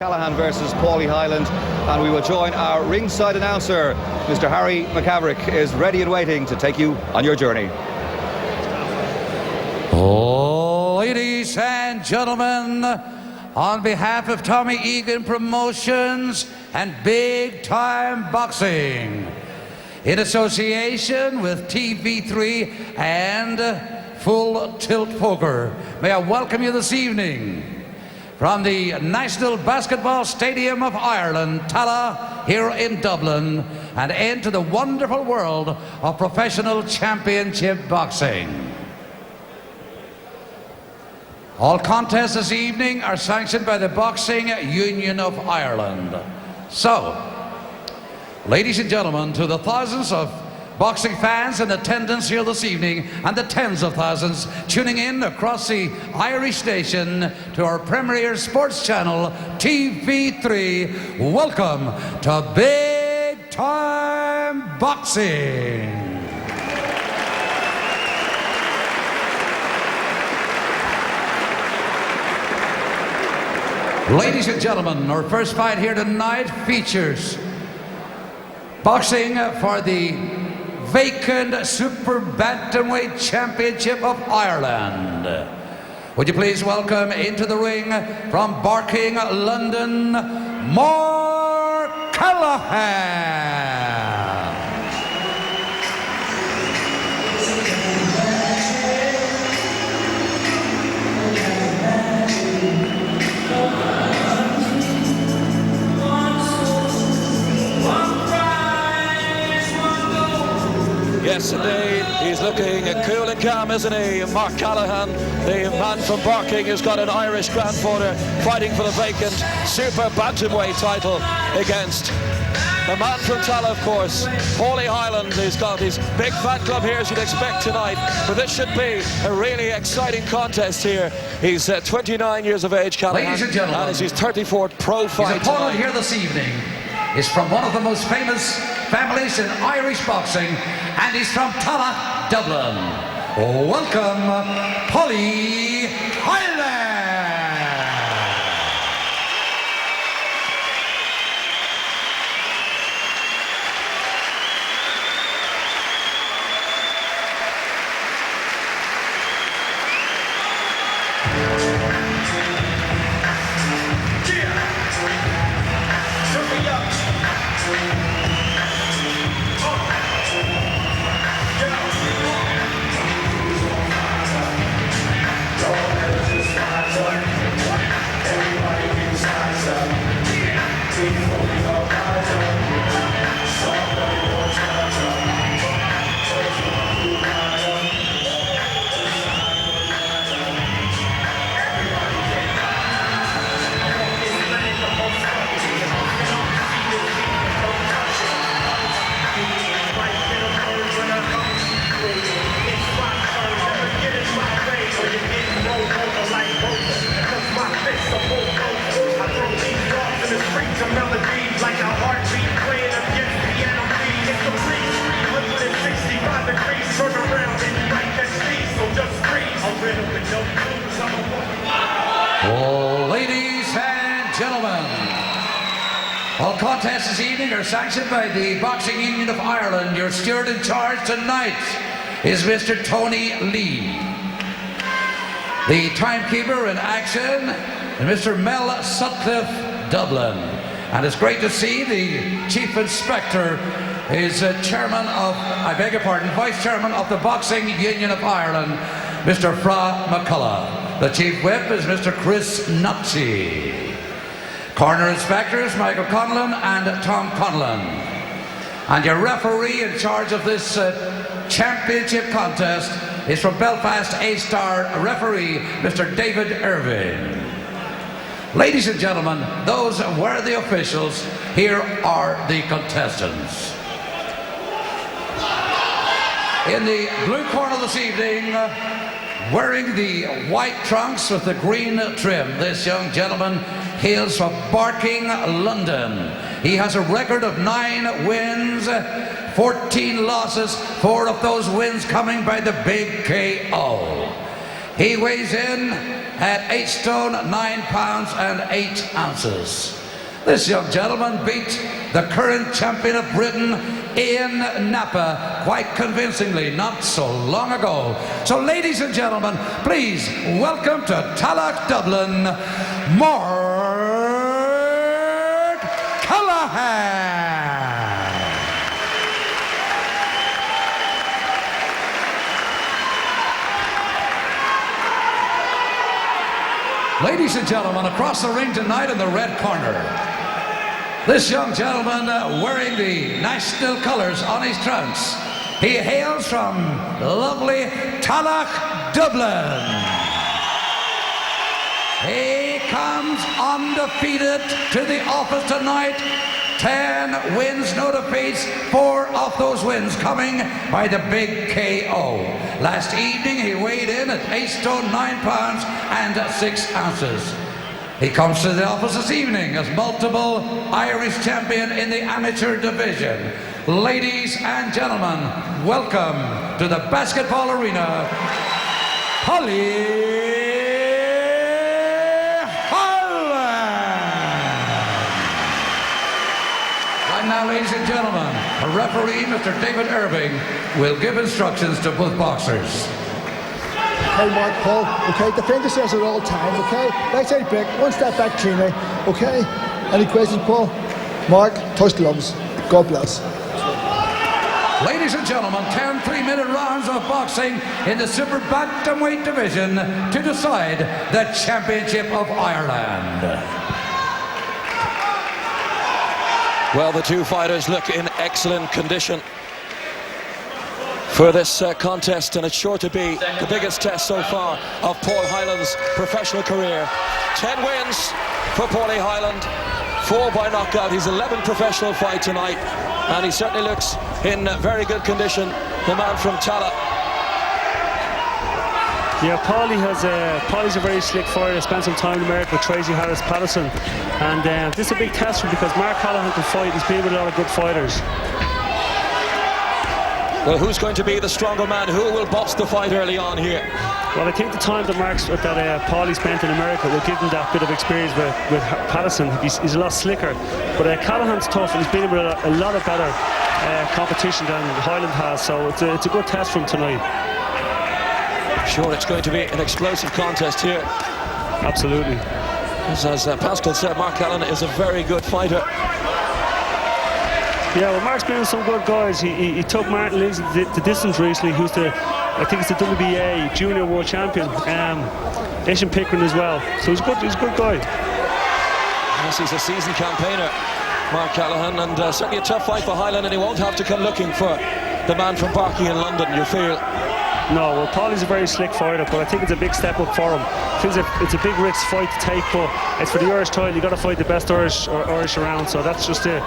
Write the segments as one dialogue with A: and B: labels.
A: Callaghan versus Hyland, and we will join our ringside announcer, Mr. Harry McCaverick, is ready and waiting to take you on your journey.
B: Ladies and gentlemen, on behalf of Tommy Egan Promotions and Big Time Boxing, in association with TV3 and Full Tilt Poker, may I welcome you this evening from the National Basketball Stadium of Ireland, Tallaght, here in Dublin, and into the wonderful world of professional championship boxing. All contests this evening are sanctioned by the Boxing Union of Ireland. So, ladies and gentlemen, to the thousands of boxing fans in attendance here this evening and the tens of thousands tuning in across the Irish nation to our premier sports channel, TV3, welcome to Big Time Boxing. Ladies and gentlemen, our first fight here tonight features boxing for the vacant super-bantamweight championship of Ireland. Would you please welcome into the ring from Barking, London, Marc Callaghan.
C: Yes, indeed. He's looking cool and calm, isn't he? Marc Callaghan, the man from Barking, who's got an Irish grandfather, fighting for the vacant super bantamweight title against the man from Tallaght, of course, Hyland, who's got his big fan club here, as you'd expect tonight. But this should be a really exciting contest here. He's 29 years of age, Callaghan.
B: Ladies and gentlemen,
C: and it's his 34th pro fight.
B: His opponent here this evening is from one of the most famous families in Irish boxing, and he's from Tallaght, Dublin. Welcome, Hyland. Ladies and gentlemen, all contests this evening are sanctioned by the Boxing Union of Ireland. Your steward in charge tonight is Mr. Tony Lee. The timekeeper in action is Mr. Mel Sutcliffe, Dublin. And it's great to see the Chief Inspector is chairman of, Vice Chairman of the Boxing Union of Ireland, Mr. Fra McCullough. The Chief Whip is Mr. Chris Nutsey. Corner Inspectors Michael Conlon and Tom Conlon. And your referee in charge of this championship contest is from Belfast A-star referee Mr. David Irving. Ladies and gentlemen, those were the officials. Here are the contestants. In the blue corner this evening, wearing the white trunks with the green trim, this young gentleman hails from Barking, London. He has a record of 9 wins, 14 losses, 4 of those wins coming by the big KO. He weighs in at 8 stone, 9 pounds and 8 ounces. This young gentleman beat the current champion of Britain in Napa quite convincingly not so long ago. So ladies and gentlemen, please welcome to Tallaght, Dublin, Marc Callaghan. Ladies and gentlemen, across the ring tonight in the red corner, this young gentleman wearing the national colours on his trunks. He hails from lovely Tallaght, Dublin. He comes undefeated to the office tonight. 10 wins, no defeats, 4 of those wins coming by the big KO. Last evening he weighed in at 8 stone, 9 pounds and 6 ounces. He comes to the office this evening as multiple Irish champion in the amateur division. Ladies and gentlemen, welcome to the basketball arena, Hyland. Right now, ladies and gentlemen, a referee, Mr. David Irving, will give instructions to both boxers.
D: Okay, Mark, Paul, okay, defend yourselves at all time, okay? Right side break, one step back cleanly, okay? Any questions, Paul? Mark, touch gloves. God bless.
B: Ladies and gentlemen, 10 3-minute rounds of boxing in the super-bantamweight division to decide the championship of Ireland.
C: Well, the two fighters look in excellent condition for this contest, and it's sure to be the biggest test so far of Paul Hyland's professional career. 10 wins for Paulie Hyland, 4 by knockout. He's 11th professional fight tonight, and he certainly looks in very good condition, the man from Tallaght.
E: Yeah, Paulie's a very slick fighter. Spent some time in America with Tracy Harris Patterson, and this is a big test for him because Marc Callaghan can fight. He's been with a lot of good fighters.
C: Well, who's going to be the stronger man? Who will boss the fight early on here?
E: Well, I think the time that Paulie spent in America will give him that bit of experience with Patterson. He's a lot slicker, but Callaghan's tough, and he's been with a lot of better competition than Hyland has, so it's a good test for him tonight.
C: Sure, it's going to be an explosive contest here.
E: Absolutely.
C: As Pascal said, Marc Callaghan is a very good fighter.
E: Yeah, well, Marc's been with some good guys. He took Martin Lindsay the distance recently, who's I think it's the WBA junior world champion. Asian Pickering as well. So he's a good guy.
C: Yes, he's a seasoned campaigner, Marc Callaghan, and certainly a tough fight for Hyland, and he won't have to come looking for the man from Barking in London, you feel?
E: No, well, Paulie's a very slick fighter, but I think it's a big step up for him. I think it's a big risk fight to take, but it's for the Irish title. You've got to fight the best Irish around, so that's just it.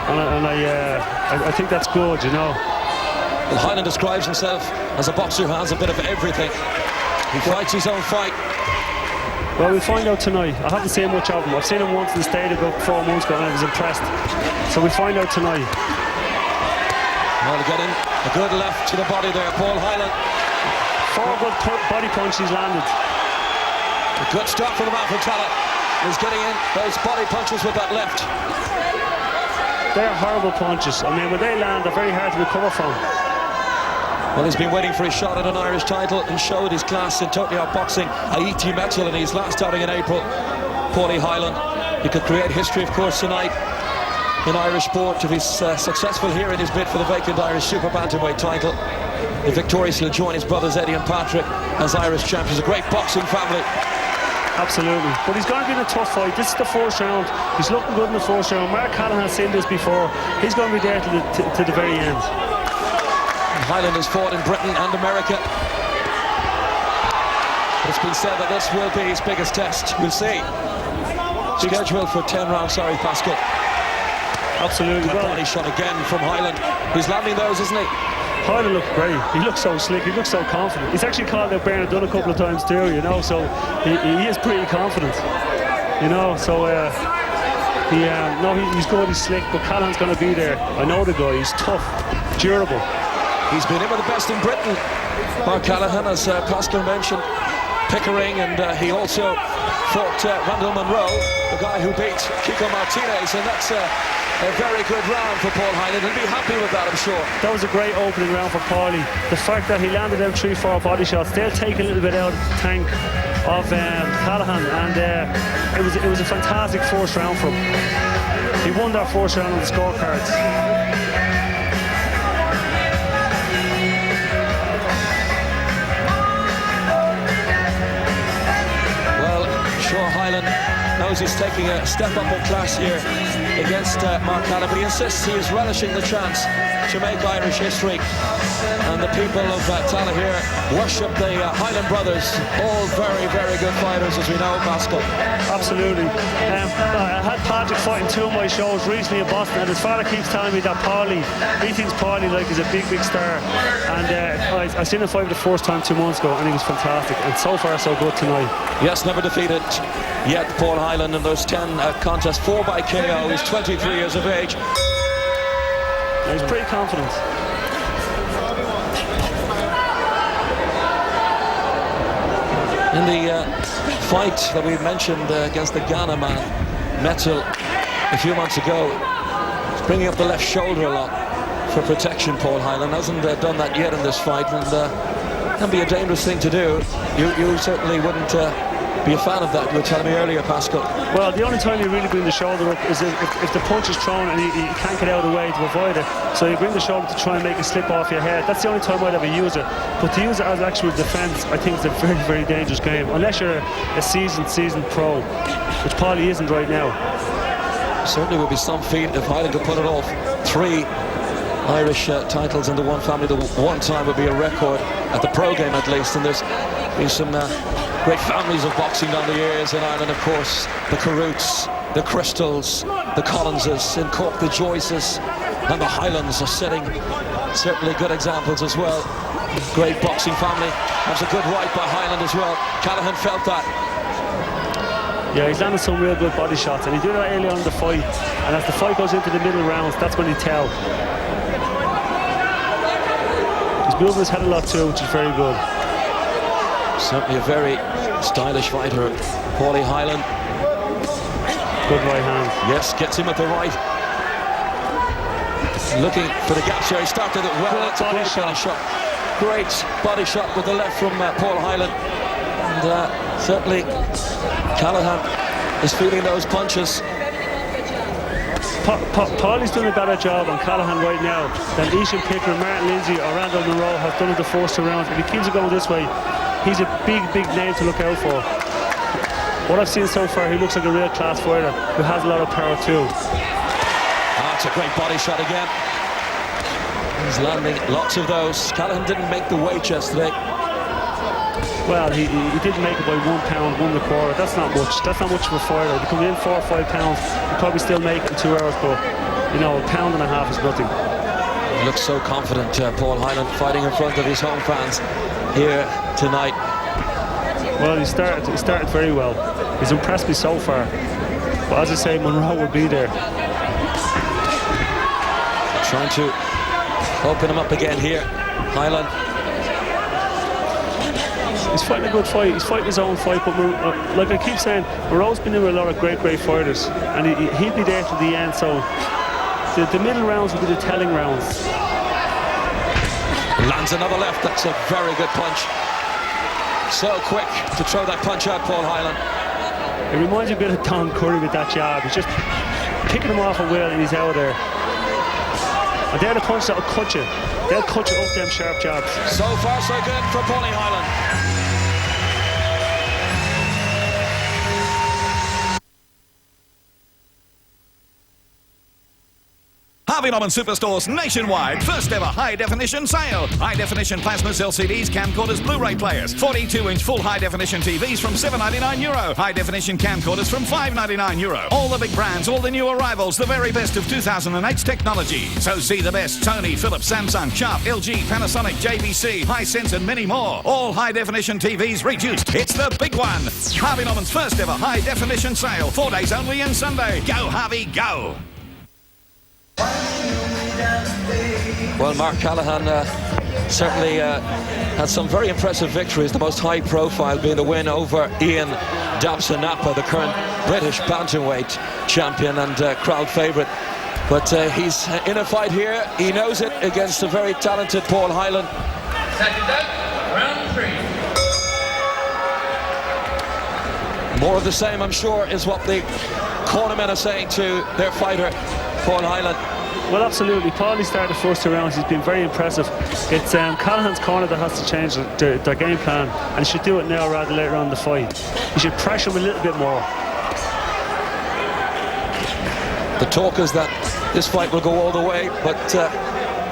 E: And I think that's good, you know.
C: Well, Hyland describes himself as a boxer who has a bit of everything. He fights his own fight.
E: Well, we'll find out tonight. I haven't seen much of him. I've seen him once in the stadium about 4 months ago and I was impressed. So we'll find out tonight.
C: Well, getting a good left to the body there, Paul Hyland.
E: 4 good body punches landed.
C: A good start from the man from Tallaght. He's getting in those body punches with that left.
E: They're horrible punches. I mean, when they land, they're very hard to recover from.
C: Well, he's been waiting for his shot at an Irish title and showed his class in totally outboxing Haiti Metal in his last outing in April. Paulie Hyland, he could create history, of course, tonight in Irish sport if he's successful here in his bid for the vacant Irish super-bantamweight title. The victorious, he'll join his brothers Eddie and Patrick as Irish champions. A great boxing family.
E: Absolutely, but he's going to be in a tough fight. This is the 4th round. He's looking good in the 4th round. Marc Callaghan has seen this before. He's going to be there to the very end.
C: Hyland has fought in Britain and America. It's been said that this will be his biggest test. We'll see. Scheduled for 10 rounds, sorry, Pascal.
E: Absolutely.
C: Good body shot again from Hyland. He's landing those, isn't he?
E: Hyland looked great. He looks so slick. He looks so confident. He's actually called out Bernard Dunn a couple of times too, you know, so he is pretty confident, you know, so he's good, he's slick, but Callaghan's going to be there. I know the guy. He's tough, durable.
C: He's been in with the best in Britain, Marc Callaghan, as Pascal mentioned. Pickering, and he also fought Randall Monroe, the guy who beat Kiko Martinex, and that's a very good round for Paul Hyland. He'll be happy with that, I'm sure.
E: That was a great opening round for Paulie. The fact that he landed them 3-4 body shots, they'll take a little bit out of the tank of Callaghan, and it was a fantastic first round for him. He won that first round on the scorecards.
C: Sure, Hyland knows he's taking a step up in class here against Marc, but he insists he is relishing the chance to make Irish history. And the people of Tallaght here worship the Hyland brothers, all very, very good fighters, as we know, Pascal.
E: Absolutely. I had Patrick fighting 2 of my shows recently in Boston, and his father keeps telling me that Paulie, he thinks Paulie is a big, big star. And I seen him fight for the first time 2 months ago, and he was fantastic. And so far, so good tonight.
C: Yes, never defeated yet, Paul Hyland, in those 10 contests, 4 by KO. He's 23 years of age.
E: He's pretty confident.
C: In the fight that we mentioned against the Ghana man, Metal, a few months ago, he's bringing up the left shoulder a lot for protection. Paul Hyland hasn't done that yet in this fight, and can be a dangerous thing to do. You certainly wouldn't be a fan of that. You were telling me earlier, Pascal.
E: Well, the only time you really bring the shoulder up is if the punch is thrown and you can't get out of the way to avoid it. So you bring the shoulder to try and make it slip off your head. That's the only time I'd ever use it. But to use it as actual defence, I think it's a very, very dangerous game. Unless you're a seasoned pro, which Paulie isn't right now.
C: Certainly would be some feat if Hyland could put it off. 3 Irish titles under one family. The one time would be a record at the pro game, at least. And there's been some great families of boxing down the years in Ireland, of course. The Carruths, the Crystals, the Collinses, in Cork, the Joyces, and the Hylands are setting certainly good examples as well. Great boxing family. That's a good right by Hyland as well. Callaghan felt that.
E: Yeah, he's landed some real good body shots, and he did that early on in the fight. And as the fight goes into the middle rounds, that's when you tell. He's moving his head a lot too, which is very good.
C: Certainly a very stylish fighter, Paulie Hyland.
E: Good right hand.
C: Yes, gets him at the right. Looking for the gaps here. He started it well. That's a great body shot. Great body shot with the left from Paul Hyland. And certainly Callaghan is feeling those punches.
E: Paulie's doing a better job on Callaghan right now than Ciaran Pickering, Martin Lindsay or Randall Monroe have done in the first 2 rounds. If he keeps it going this way, he's a big, big name to look out for. What I've seen so far, he looks like a real class fighter who has a lot of power too.
C: That's a great body shot again. He's landing lots of those. Callaghan didn't make the weight yesterday.
E: Well, he didn't make it by 1 pound, 1 1/4. That's not much. That's not much of a fighter. If he comes in 4 or 5 pounds, he'll probably still make it in 2 hours, but you know, 1.5 pounds is nothing.
C: He looks so confident, Paul Hyland, fighting in front of his home fans here tonight.
E: Well, he started very well. He's impressed me so far. But as I say, Monroe will be there.
C: Trying to open him up again here, Hyland.
E: He's fighting a good fight. He's fighting his own fight, but like I keep saying, Monroe's been in with a lot of great fighters, and he'll be there to the end. So the middle rounds will be the telling rounds.
C: Lands another left. That's a very good punch. So quick to throw that punch out, Paul Hyland.
E: It reminds me a bit of Don Curry with that jab. He's just picking him off a will, and he's out there. And they're the punches that'll cut you. They'll cut you up them sharp jabs.
C: So far, so good for Paulie Hyland.
F: Harvey Norman Superstores nationwide. First ever high-definition sale. High-definition plasmas, LCDs, camcorders, Blu-ray players. 42-inch full high-definition TVs from €7.99. High-definition camcorders from €5.99. All the big brands, all the new arrivals, the very best of 2008's technology. So see the best: Sony, Philips, Samsung, Sharp, LG, Panasonic, JVC, Hisense and many more. All high-definition TVs reduced. It's the big one. Harvey Norman's first ever high-definition sale. 4 days only and Sunday. Go Harvey, go!
C: Well, Marc Callaghan certainly had some very impressive victories, the most high profile being the win over Ian Dabson-Napa, the current British bantamweight champion and crowd favourite. But he's in a fight here, he knows it, against a very talented Paul Hyland.
B: Second out, round 3.
C: More of the same, I'm sure, is what the cornermen are saying to their fighter, Paul Hyland.
E: Well, absolutely. Paulie started the first 2 rounds. He's been very impressive. It's Callaghan's corner that has to change their game plan, and he should do it now rather than later on in the fight. He should pressure him a little bit more.
C: The talk is that this fight will go all the way, but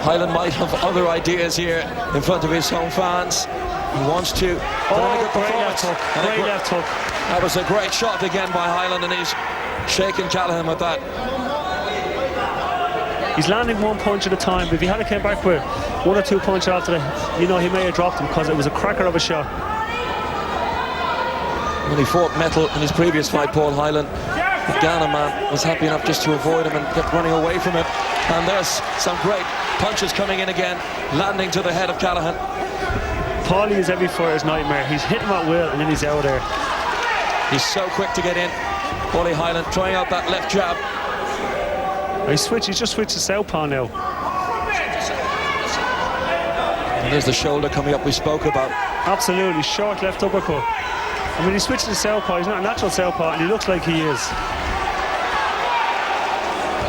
C: Hyland might have other ideas here in front of his home fans. He wants to put in a good performance.
E: Great left hook.
C: That was a great shot again by Hyland, and he's shaking Callaghan with that.
E: He's landing 1 punch at a time. If he had came back with 1 or 2 punches after that, you know, he may have dropped him because it was a cracker of a shot.
C: When he fought metal in his previous fight, Paul Hyland, the Ghana man was happy enough just to avoid him and kept running away from him. And there's some great punches coming in again, landing to the head of Callaghan.
E: Paulie is every fighter's nightmare. He's hitting him at will and then he's out there.
C: He's so quick to get in. Paulie Hyland trying out that left jab.
E: He's just switched to southpaw now.
C: And there's the shoulder coming up we spoke about.
E: Absolutely, short left uppercut. I mean, he switched to southpaw. He's not a natural southpaw, and he looks like he is.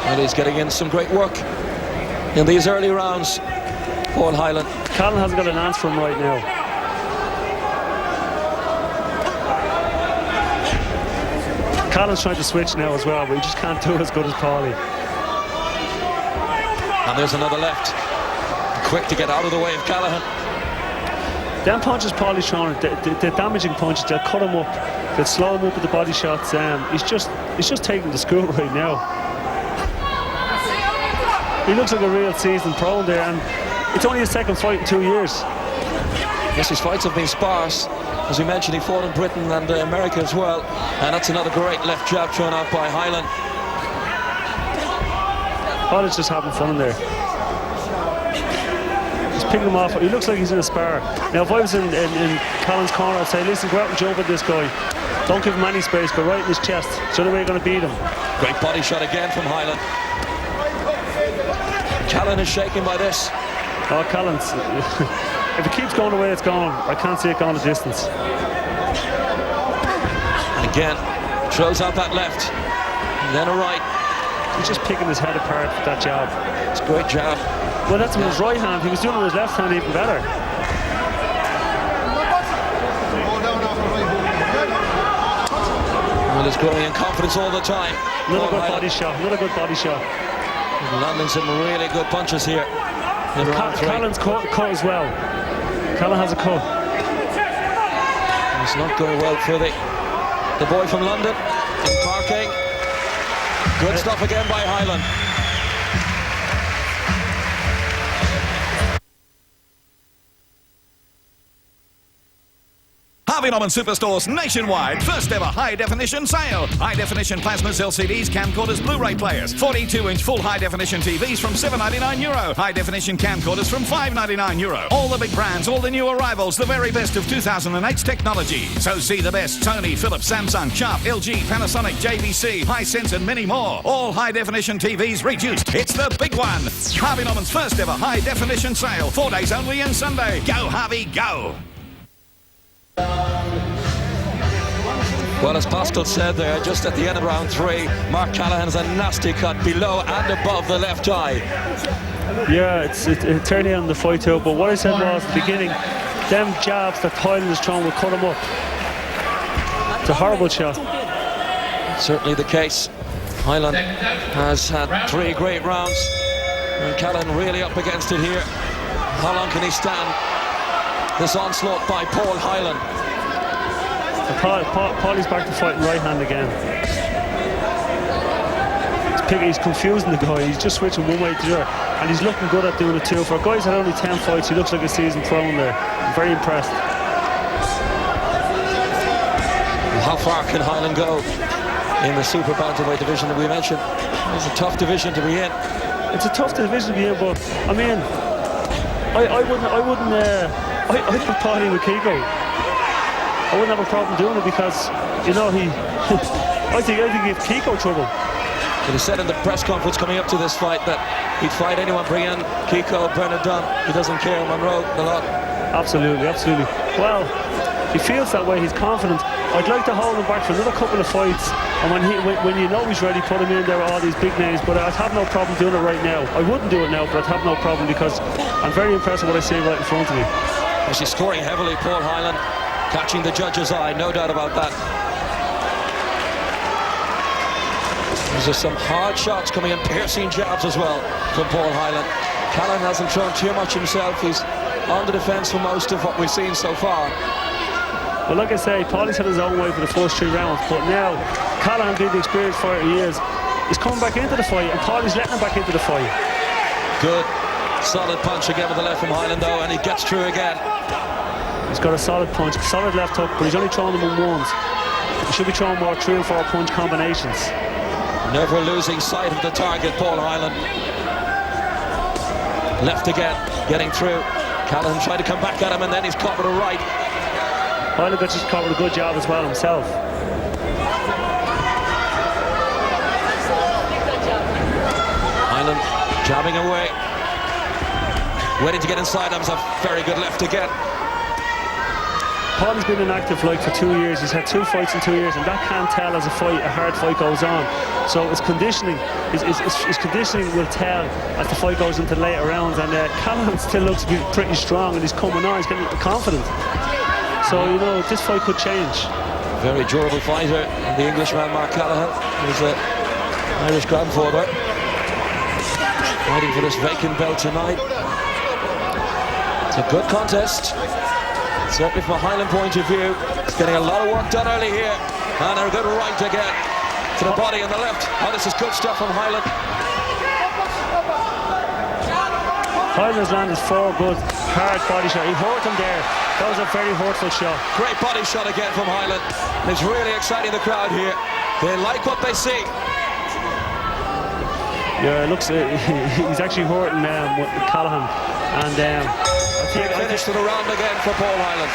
C: And he's getting in some great work in these early rounds, Paul Hyland.
E: Callaghan hasn't got an answer for him right now. Callaghan's trying to switch now as well, but he just can't do it as good as Paulie.
C: And there's another left. Quick to get out of the way of Callaghan.
E: Them punches Paulie's throwing, the damaging punches, they'll cut him up, they'll slow him up with the body shots. He's just taking the school right now. He looks like a real seasoned pro there, and it's only his second fight in 2 years.
C: Yes, his fights have been sparse. As we mentioned, he fought in Britain and America as well. And that's another great left jab thrown out by Hyland.
E: Paulie's just having fun in there. He's picking him off. He looks like he's in a spar. Now, if I was in Colin's corner, I'd say, listen, go out and jump at this guy. Don't give him any space. Go right in his chest. It's the only way you're going to beat him.
C: Great body shot again from Hyland. Callaghan is shaken by this.
E: Oh, Callaghan's... if it keeps going the way it's going, I can't see it going a distance.
C: And again, throws out that left. And then a right.
E: He's just picking his head apart with that jab.
C: It's a great jab.
E: Well, that's with his right hand. He was doing it with his left hand even better.
C: Well, he's growing in confidence all the time.
E: Another good body shot. Another good body shot.
C: Landing some really good punches here.
E: Callaghan's cut as well. Callaghan has a cut.
C: It's not going well for the boy from London in parking. Good stuff again by Hyland.
F: Harvey Norman Superstores nationwide. First ever high-definition sale. High-definition plasmas, LCDs, camcorders, Blu-ray players. 42-inch full high-definition TVs from €7.99. High-definition camcorders from €5.99. All the big brands, all the new arrivals, the very best of 2008's technology. So see the best: Sony, Philips, Samsung, Sharp, LG, Panasonic, JVC, Hisense and many more. All high-definition TVs reduced. It's the big one. Harvey Norman's first ever high-definition sale. 4 days only and Sunday. Go Harvey, go!
C: Well, as Pascal said there, just at the end of round 3, Marc Callaghan has a nasty cut below and above the left eye.
E: Yeah, it's turning on the fight too, but what I said was at the beginning, them jabs that Hyland is throwing will cut him up. It's a horrible shot.
C: Certainly the case. Hyland has had 3 great rounds, and Callaghan really up against it here. How long can he stand this onslaught by Paul Hyland?
E: Paulie's back to fighting right hand again. He's confusing the guy. He's just switching one way to the other, and he's looking good at doing it too. For a guy who's had only 10 fights, he looks like a seasoned pro in there. I'm very impressed.
C: How far can Hyland go in the super bantamweight division that we mentioned? It's a tough division to be in.
E: It's a tough division to be in, but I mean, I put Paulie with Kiko. I wouldn't have a problem doing it because, you know, I think he'd give Kiko trouble.
C: But he said in the press conference coming up to this fight that he'd fight anyone, bring in Kiko, Bernard Dunn. He doesn't care, Monroe, the lot.
E: Absolutely, absolutely. Well, he feels that way, he's confident. I'd like to hold him back for another couple of fights, and when you know he's ready, put him in there with all these big names, but I'd have no problem doing it right now. I wouldn't do it now, but I'd have no problem because I'm very impressed with what I see right in front of me.
C: She's scoring heavily, Paul Hyland, catching the judge's eye, no doubt about that. There's some hard shots coming in, piercing jabs as well from Paul Hyland. Callaghan hasn't thrown too much himself. He's on the defence for most of what we've seen so far.
E: Well, like I say, Paulie's had his own way for the first 3 rounds, but now Callaghan, being the experienced fighter he is, he's coming back into the fight, and Paulie's letting him back into the fight.
C: Good, solid punch again with the left from Hyland, though, and he gets through again.
E: He's got a solid punch, solid left hook, but he's only throwing them in ones. He should be throwing more 3 and 4 punch combinations.
C: Never losing sight of the target, Paul Hyland. Left again, getting through. Callaghan tried to come back at him, and then he's caught with a right.
E: Hyland got just caught with a good job as well himself.
C: Hyland jabbing away. Waiting to get inside him. It's a very good left again.
E: Paulie's been inactive like for 2 years. He's had 2 fights in 2 years, and that can't tell as a hard fight goes on. So his conditioning, his conditioning will tell as the fight goes into later rounds. And Callaghan still looks to be pretty strong, and he's coming on. He's getting confident. So you know this fight could change.
C: Very durable fighter, the Englishman Marc Callaghan. He's an Irish grandfather, fighting for this vacant belt tonight. It's a good contest. Certainly from a Hyland point of view, he's getting a lot of work done early here. And a good right again to the body and the left. Oh, this is good stuff from Hyland.
E: Hyland's landed 4 good, hard body shot. He hurt him there. That was a very hurtful shot.
C: Great body shot again from Hyland. And it's really exciting the crowd here. They like what they see.
E: Yeah, it looks he's actually hurting Callaghan. And
C: Big finish to the round again for Paul Hyland.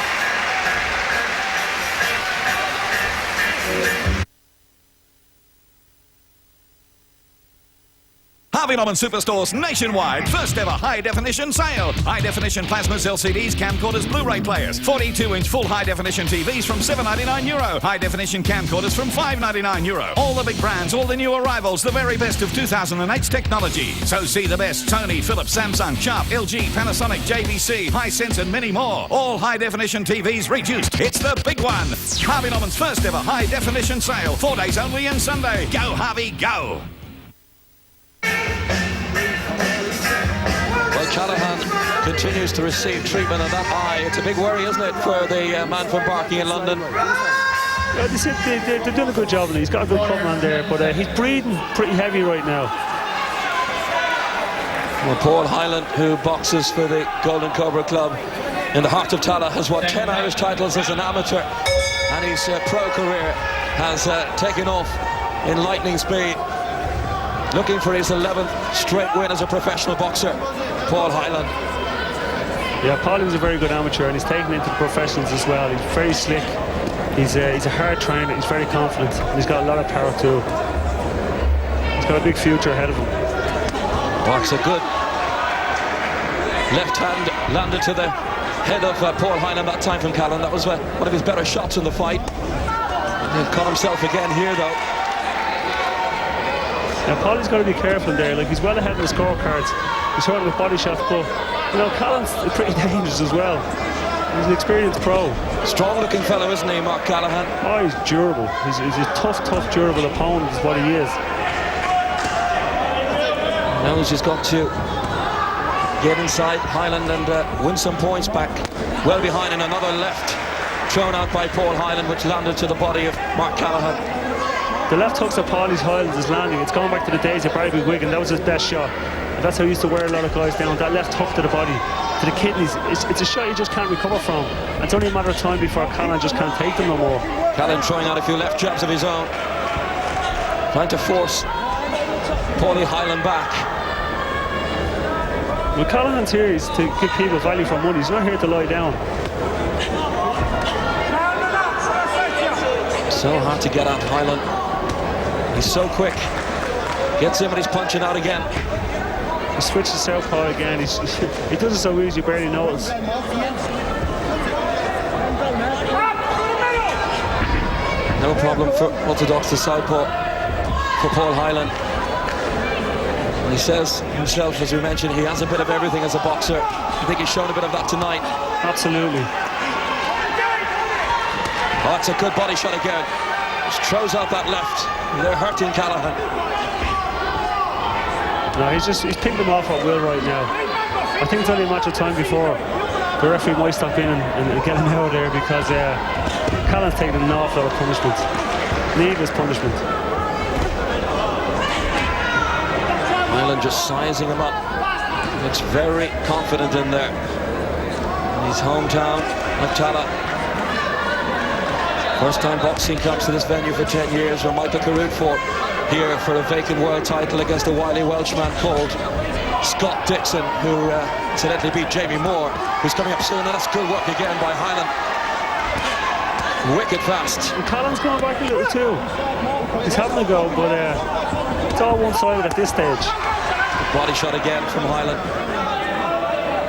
F: Harvey Norman Superstores nationwide. First ever high-definition sale. High-definition plasmas, LCDs, camcorders, Blu-ray players. 42-inch full high-definition TVs from €7.99. High-definition camcorders from €5.99. All the big brands, all the new arrivals, the very best of 2008's technology. So see the best: Sony, Philips, Samsung, Sharp, LG, Panasonic, JVC, Hisense and many more. All high-definition TVs reduced. It's the big one. Harvey Norman's first ever high-definition sale. 4 days only and Sunday. Go Harvey, go!
C: Callaghan continues to receive treatment on that eye. It's a big worry, isn't it, for the man from Barking in London?
E: Yeah, they're doing a good job, and he's got a good cutting on there, but he's breathing pretty heavy right now.
C: Well, Paul Hyland, who boxes for the Golden Cobra Club in the heart of Tallaght, has won 10 Irish titles as an amateur, and his pro career has taken off in lightning speed. Looking for his 11th straight win as a professional boxer, Paul Hyland.
E: Yeah, Paulie was a very good amateur, and he's taken into the professionals as well. He's very slick. He's a hard trainer. He's very confident, and he's got a lot of power too. He's got a big future ahead of him.
C: Marc's a good left hand landed to the head of Paul Hyland that time from Callaghan. That was one of his better shots in the fight. He caught himself again here though.
E: Now Paulie's got to be careful there. Like, he's well ahead in the scorecards. He's hurting with body shots, but you know, Callaghan's pretty dangerous as well. He's an experienced pro.
C: Strong-looking fellow, isn't he, Marc Callaghan?
E: Oh, he's durable. He's a tough, durable opponent is what he is.
C: Knows he's got to get inside Hyland and win some points back. Well behind, and another left thrown out by Paul Hyland, which landed to the body of Marc Callaghan.
E: The left hooks that Paulie's Hyland is landing, it's going back to the days of Barry Wigan. That was his best shot. And that's how he used to wear a lot of guys down. That left hook to the body, to the kidneys. It's a shot you just can't recover from. And it's only a matter of time before Callaghan just can't take them no more.
C: Callaghan throwing out a few left jabs of his own, trying to force Paulie Hyland back.
E: Well, Callaghan's here is to give people value for money. He's not here to lie down.
C: So hard to get at Hyland. He's so quick. Gets in and he's punching out again.
E: He switches southpaw again. He does it so easy you barely notice.
C: No problem for orthodox to southpaw for Paul Hyland. And he says himself, as we mentioned, he has a bit of everything as a boxer. I think he's shown a bit of that tonight.
E: Absolutely.
C: Oh, it's a good body shot again. Just throws out that left. They're hurting Callaghan.
E: No, he's picked them off at will right now. I think it's only a matter of time before the referee might stop in and get him out of there, because Callaghan's taking an awful lot of punishment. Needless punishment.
C: Hyland just sizing him up. Looks very confident in there. In his hometown of Tala. First time boxing comes to this venue for 10 years, where Michael Carruth fought here for a vacant world title against a wily Welshman called Scott Dixon, who incidentally beat Jamie Moore, who's coming up soon. And that's good work again by Hyland. Wicked fast.
E: And Callaghan's going back a little too. He's having a go, but it's all one-sided at this stage.
C: Body shot again from Hyland.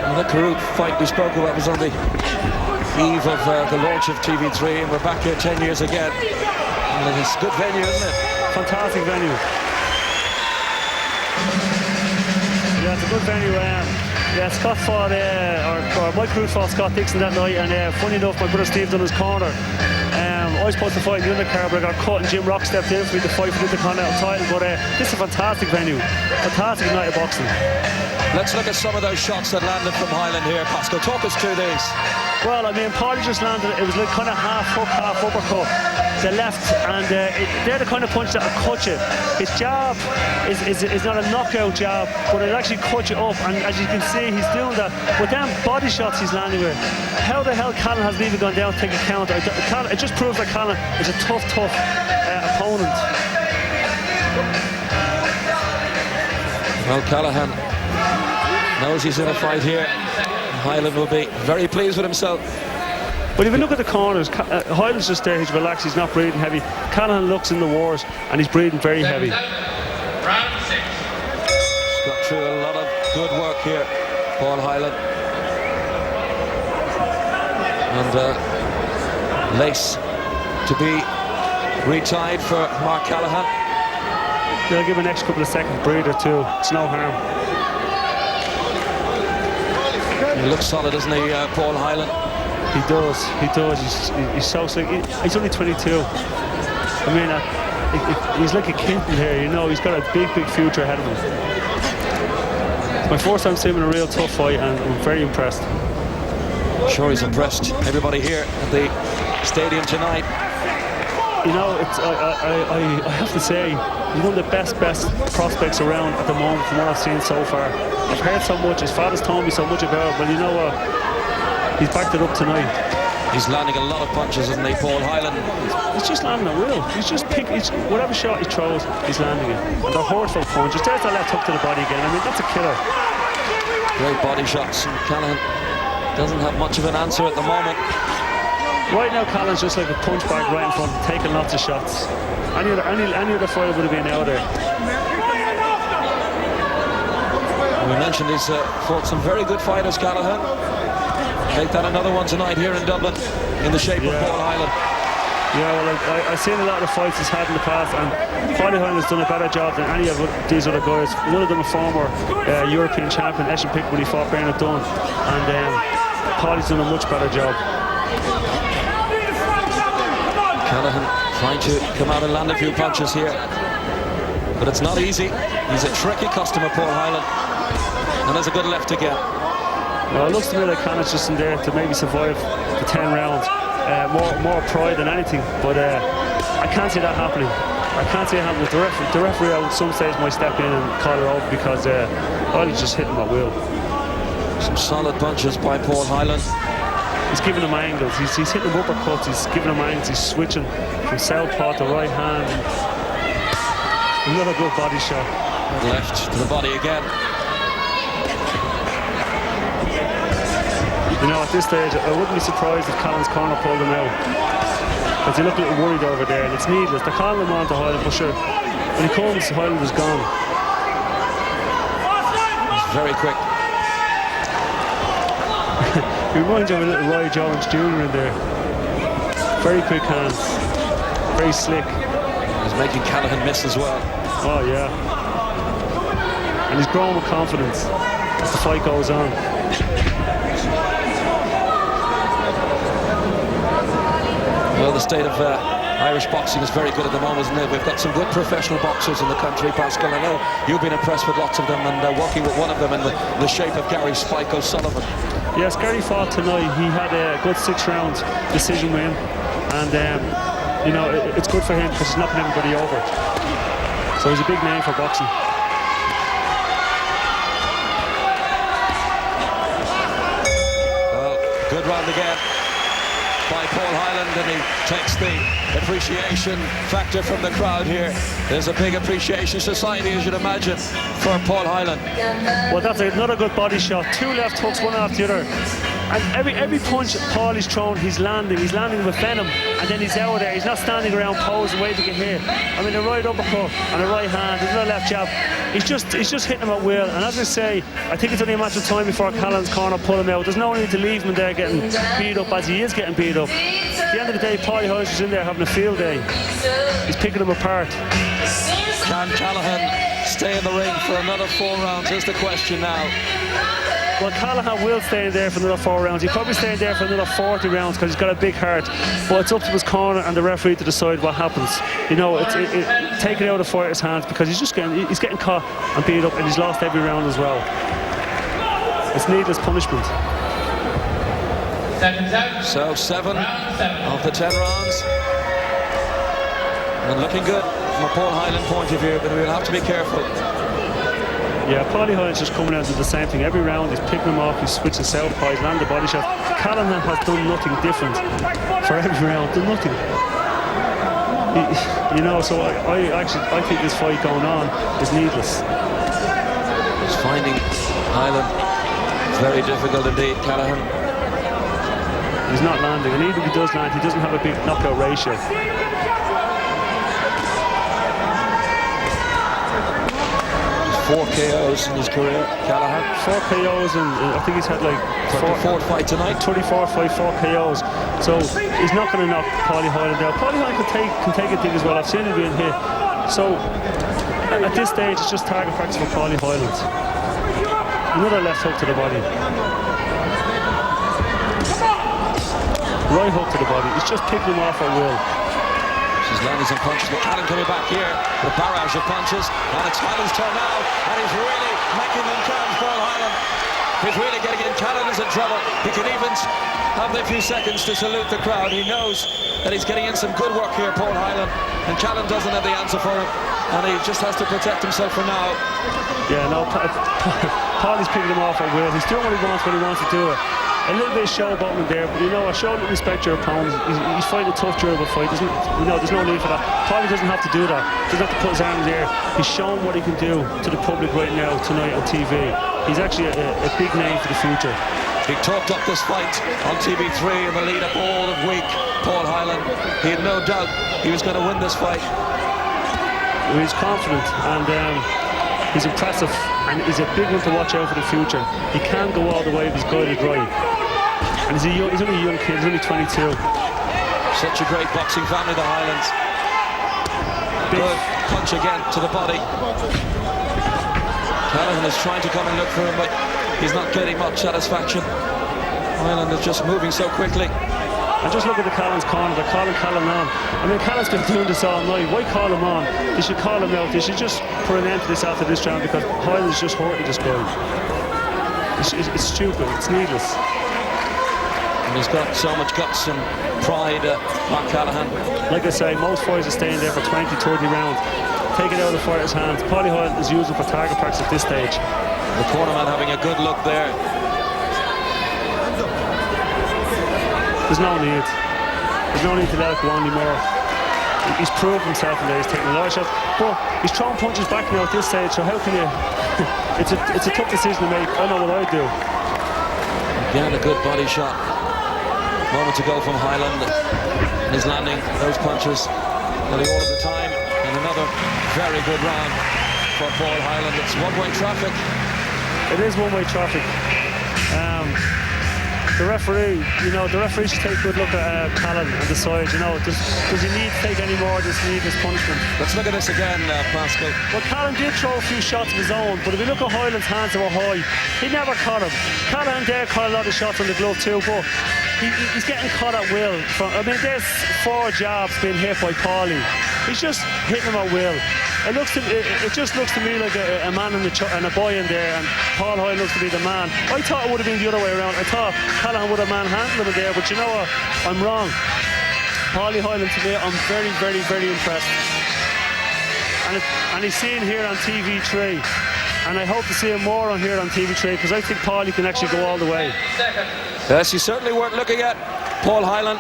C: And the Carruth fight we spoke about was on the eve of the launch of TV3, and we're back here 10 years again. And it's a good venue, isn't it?
E: Fantastic venue. Yeah, it's a good venue. Yeah, Scott fought, or Mike Carruth fought Scott Dixon that night, and funny enough, my brother Steve done his corner. I was supposed to fight in the undercard, but I got caught, and Jim Rock stepped in for me to fight for the Intercontinental title. But this is a fantastic venue, fantastic night of boxing.
C: Let's look at some of those shots that landed from Hyland here. Pascal, talk us through these.
E: Well, I mean, Paulie just landed, it was like kind of half hook, half uppercut. The left, and they're the kind of punch that will cut you. His jab is not a knockout jab, but it actually cut you up, and as you can see, he's doing that. But then body shots he's landing with. How the hell Callaghan hasn't even gone down to take a counter? It just proves that Callaghan is a tough opponent.
C: Well, Callaghan knows he's in a fight here. Hyland will be very pleased with himself.
E: But if you look at the corners, Hyland's just there, he's relaxed, he's not breathing heavy. Callaghan looks in the wars, and he's breathing very heavy.
C: Round 6. He's got through a lot of good work here, Paul Hyland. And lace to be retied for Marc Callaghan.
E: They'll give an extra couple of seconds breather too, it's no harm.
C: He looks solid, doesn't he, Paul Hyland?
E: He does. He's so slick. He's only 22. I mean, he's like a kid here, you know. He's got a big future ahead of him. It's my first time seeing him in a real tough fight, and I'm very impressed.
C: I'm sure he's impressed everybody here at the stadium tonight.
E: You know, I have to say, he's one of the best prospects around at the moment from what I've seen so far. I've heard so much, his father's told me so much about it, but you know what? He's backed it up tonight.
C: He's landing a lot of punches, isn't he, Paul Hyland?
E: He's just landing at will. He's just whatever shot he throws, he's landing it. And they're hurtful punches. There's the left hook to the body again. I mean, that's a killer.
C: Great body shots. And Callaghan doesn't have much of an answer at the moment.
E: Right now, Callaghan's just like a punch bag right in front, taking lots of shots. Any other fighter would have been out there.
C: We mentioned he's fought some very good fighters, Callaghan. Make that another one tonight here in Dublin, in the shape of Paul Hyland.
E: Yeah, well, I've seen a lot of the fights he's had in the past, and Paul Hyland has done a better job than any of these other guys. One of them a former European champion, Eshin Pick, when he fought Bernard Dunn, and Paulie's done a much better job.
C: Callaghan trying to come out and land a few punches here, but it's not easy. He's a tricky customer, Paul Hyland, and there's a good left again.
E: Well, it looks to me like Callaghan's just in there to maybe survive the 10 rounds. More pride than anything, but I can't see that happening. I can't see it happening. The referee at some stage might step in and call it over, because Hyland's just hitting at will.
C: Some solid punches by Paul Hyland.
E: He's giving him angles. He's hitting him uppercuts. He's giving him angles. He's switching from southpaw to right hand. Another good body shot.
C: Left to the body again.
E: You know, at this stage, I wouldn't be surprised if Callaghan's corner pulled him out. Because they look a little worried over there, and it's needless. They're calling him on to Hyland, but sure, when he comes, Hyland is gone.
C: It's very quick.
E: He reminds me of a little Roy Jones Jr. in there. Very quick hands, very slick.
C: He's making Callaghan miss as well.
E: Oh yeah. And he's growing with confidence as the fight goes on.
C: Well, the state of Irish boxing is very good at the moment, isn't it? We've got some good professional boxers in the country, Pascal. I know you've been impressed with lots of them, and working with one of them in the shape of Gary Spike O'Sullivan.
E: Yes, Gary fought tonight. He had a good 6-round decision win, and you know, it's good for him because he's knocking everybody over. So he's a big name for boxing.
C: Well, good round again by Paul Hyland, and he takes the appreciation factor from the crowd here. There's a big appreciation society, as you'd imagine, for Paul Hyland.
E: Well, that's another good body shot. 2 left hooks, one after the other. And every punch Paul is throwing, he's landing with venom, and then he's out there. He's not standing around posing, waiting to get hit. I mean, a right uppercut and a right hand, there's no left jab. He's just hitting him at will. And as I say, I think it's only a matter of time before Callaghan's corner pull him out. There's no need to leave him there getting beat up, as he is getting beat up. At the end of the day, Paulie Hyland's in there having a field day. He's picking him apart.
C: Can Callaghan stay in the ring for another 4 rounds is the question now.
E: Well, Callaghan will stay in there for another 4 rounds. He'll probably stay in there for another 40 rounds because he's got a big heart. But it's up to his corner and the referee to decide what happens. You know, take it out of the fighter's hands, because he's getting caught and beat up, and he's lost every round as well. It's needless punishment.
C: So 7 of the 10 rounds. And looking good from a Paul Hyland point of view, but we'll have to be careful.
E: Yeah, Paulie Hyland's just coming out and the same thing. Every round he's picking him off, he's switching southpaw, he's landing the body shot. Callaghan has done nothing different for every round, done nothing. You know, so I think this fight going on is needless.
C: He's finding Hyland very difficult indeed, Callaghan.
E: He's not landing, and even if he does land, he doesn't have a big knockout ratio.
C: 4 KOs in his career, Callaghan.
E: 4 KOs, and I think he's had like
C: 24th fight tonight.
E: 24th fight, 4 KOs. So he's not going to knock Paulie Hyland down. Paulie Hyland can take a thing as well. I've seen him being hit. So at this stage, it's just target practice for Paulie Hyland. Another left hook to the body. Right hook to the body. He's just picking him off at will.
C: He's landing some punches, but Callaghan coming back here. The barrage of punches, and it's Hyland's turn now, and he's really making them count for Hyland. He's really getting in. Callaghan's in trouble. He can even have a few seconds to salute the crowd. He knows that he's getting in some good work here, Paul Hyland, and Callaghan doesn't have the answer for him, and he just has to protect himself for now.
E: Yeah, no, Paulie's picking him off at will. He's doing what he wants when he wants to do it. A little bit of showboating in there, but you know, show him respect your opponent. He's fighting a tough, durable fight. There's no need for that. Paulie doesn't have to do that. He doesn't have to put his arm in the air. He's shown what he can do to the public right now, tonight on TV. He's actually a big name for the future.
C: He talked up this fight on TV3 in the lead-up all of week, Paul Hyland. He had no doubt he was going to win this fight.
E: He's confident, and he's impressive, and he's a big one to watch out for the future. He can go all the way if he's guided right. And he's only a young kid, he's only 22.
C: Such a great boxing family, the Hylands. Good punch again to the body. Callaghan is trying to come and look for him, but he's not getting much satisfaction. Hyland is just moving so quickly.
E: And just look at the Callaghan's corner, they're calling Callaghan on. I mean, Callaghan's been doing this all night. Why call him on? They should call him out. They should just put an end to this after this round, because Hyland's just hurting this guy. It's stupid, it's needless.
C: And he's got so much guts and pride, Marc Callaghan.
E: Like I say, most fighters are staying there for 20, 30 rounds. Take it out of the fighter's hands. Paulie Hyland is using for target practice at this stage.
C: The cornerman having a good look there.
E: There's no need. There's no need to let it go on anymore. He's proved himself in there. He's taking a lot of shots, but he's throwing punches back now at this stage. So how can you? It's a tough decision to make. I know what I do.
C: Again, a good body shot. Moment to go from Hyland. He's landing those punches nearly all of the time. And another very good round for Paul Hyland. It's one-way traffic.
E: It is one-way traffic. The referee, the referee should take a good look at Callaghan and decide, does he need to take any more of this needless punishment?
C: Let's look at this again, Pascal.
E: Well, Callaghan did throw a few shots of his own, but if you look at Hyland's hands, they were high. He never caught him. Callaghan there caught a lot of shots on the glove too, but he's getting caught at will. There's 4 jabs being hit by Paulie. He's just hitting them at will. It just looks to me like a man and a boy in there, and Paul Hyland looks to be the man. I thought it would have been the other way around. I thought Callaghan would have manhandled him there, but you know what? I'm wrong. Paulie Hyland today, I'm very, very, very impressed. And he's seen here on TV3, and I hope to see him more on here on TV3, because I think Paulie can actually go all the way.
C: Yes, he's certainly worth looking at. Paul Hyland,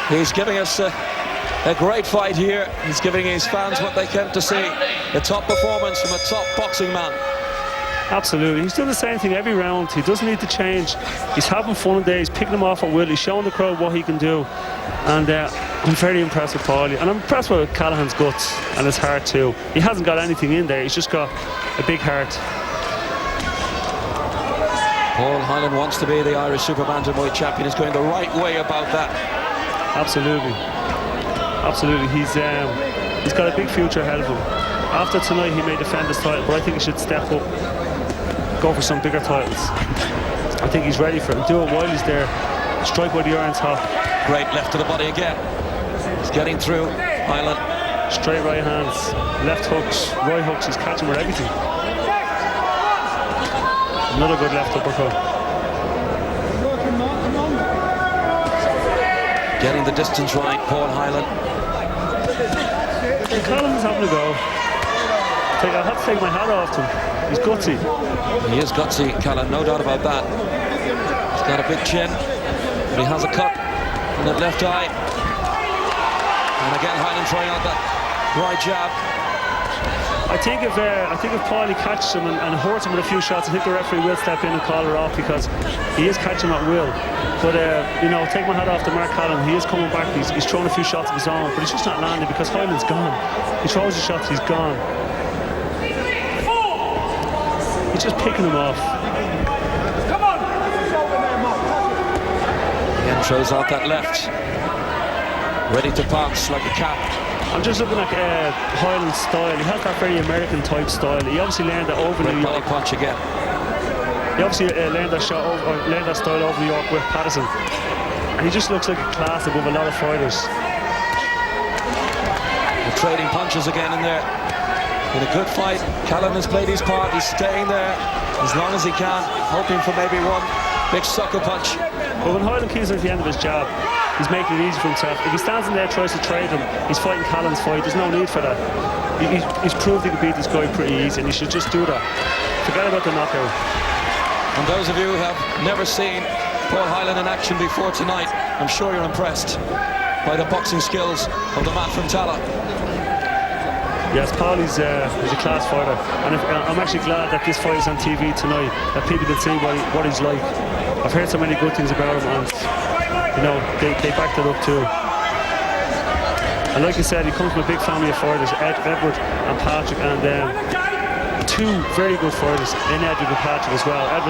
C: he's giving us a great fight here. He's giving his fans what they came to see. A top performance from a top boxing man.
E: Absolutely. He's doing the same thing every round. He doesn't need to change. He's having fun today. He's picking them off at will. He's showing the crowd what he can do. And I'm very impressed with Paulie. And I'm impressed with Callaghan's guts and his heart too. He hasn't got anything in there. He's just got a big heart.
C: Paul Hyland wants to be the Irish super-bantamweight champion. He's going the right way about that.
E: Absolutely. Absolutely. He's got a big future ahead of him. After tonight, he may defend his title, but I think he should step up, go for some bigger titles. I think he's ready for it. Do it while he's there. Strike while the iron's hot.
C: Great left to the body again. He's getting through. Hyland.
E: Straight right hands, left hooks, right hooks. He's catching with everything. Another good left uppercut.
C: Getting the distance right, Paul Hyland.
E: Callaghan's having a go. I have to take my hat off to him. He's gutsy.
C: He is gutsy, Callaghan, no doubt about that. He's got a big chin, but he has a cut in that left eye. And again, Hyland throwing out that right jab.
E: I think if Paulie catches him and hurts him with a few shots, I think the referee will step in and call her off, because he is catching him at will. But take my hat off to Marc Callaghan. He is coming back. He's throwing a few shots of his own, but he's just not landing because Hyland's gone. He throws the shots, he's gone. He's just picking him off.
C: Again, throws out that left. Ready to pounce like a cat.
E: I'm just looking at Hyland's style. He has that very American type style. He obviously learned that over New York.
C: Punch again.
E: He obviously learned that style over New York with Patterson. And he just looks like a class above a lot of fighters.
C: They're trading punches again in there. In a good fight. Callaghan has played his part. He's staying there as long as he can, hoping for maybe one big sucker punch.
E: But when Hyland keeps at the end of his jab, he's making it easy for himself. If he stands in there and tries to trade him, he's fighting Callaghan's fight. There's no need for that. He's proved he can beat this guy pretty easy, and he should just do that. Forget about the knockout.
C: And those of you who have never seen Paul Hyland in action before tonight, I'm sure you're impressed by the boxing skills of the man from Tala.
E: Yes, Paulie's is a class fighter, and I'm actually glad that this fight is on TV tonight, that people can see what he's like. I've heard so many good things about him, and they backed it up too. And like I said, he comes from a big family of fighters, Edward and Patrick, and two very good fighters in Edward and Patrick as well. But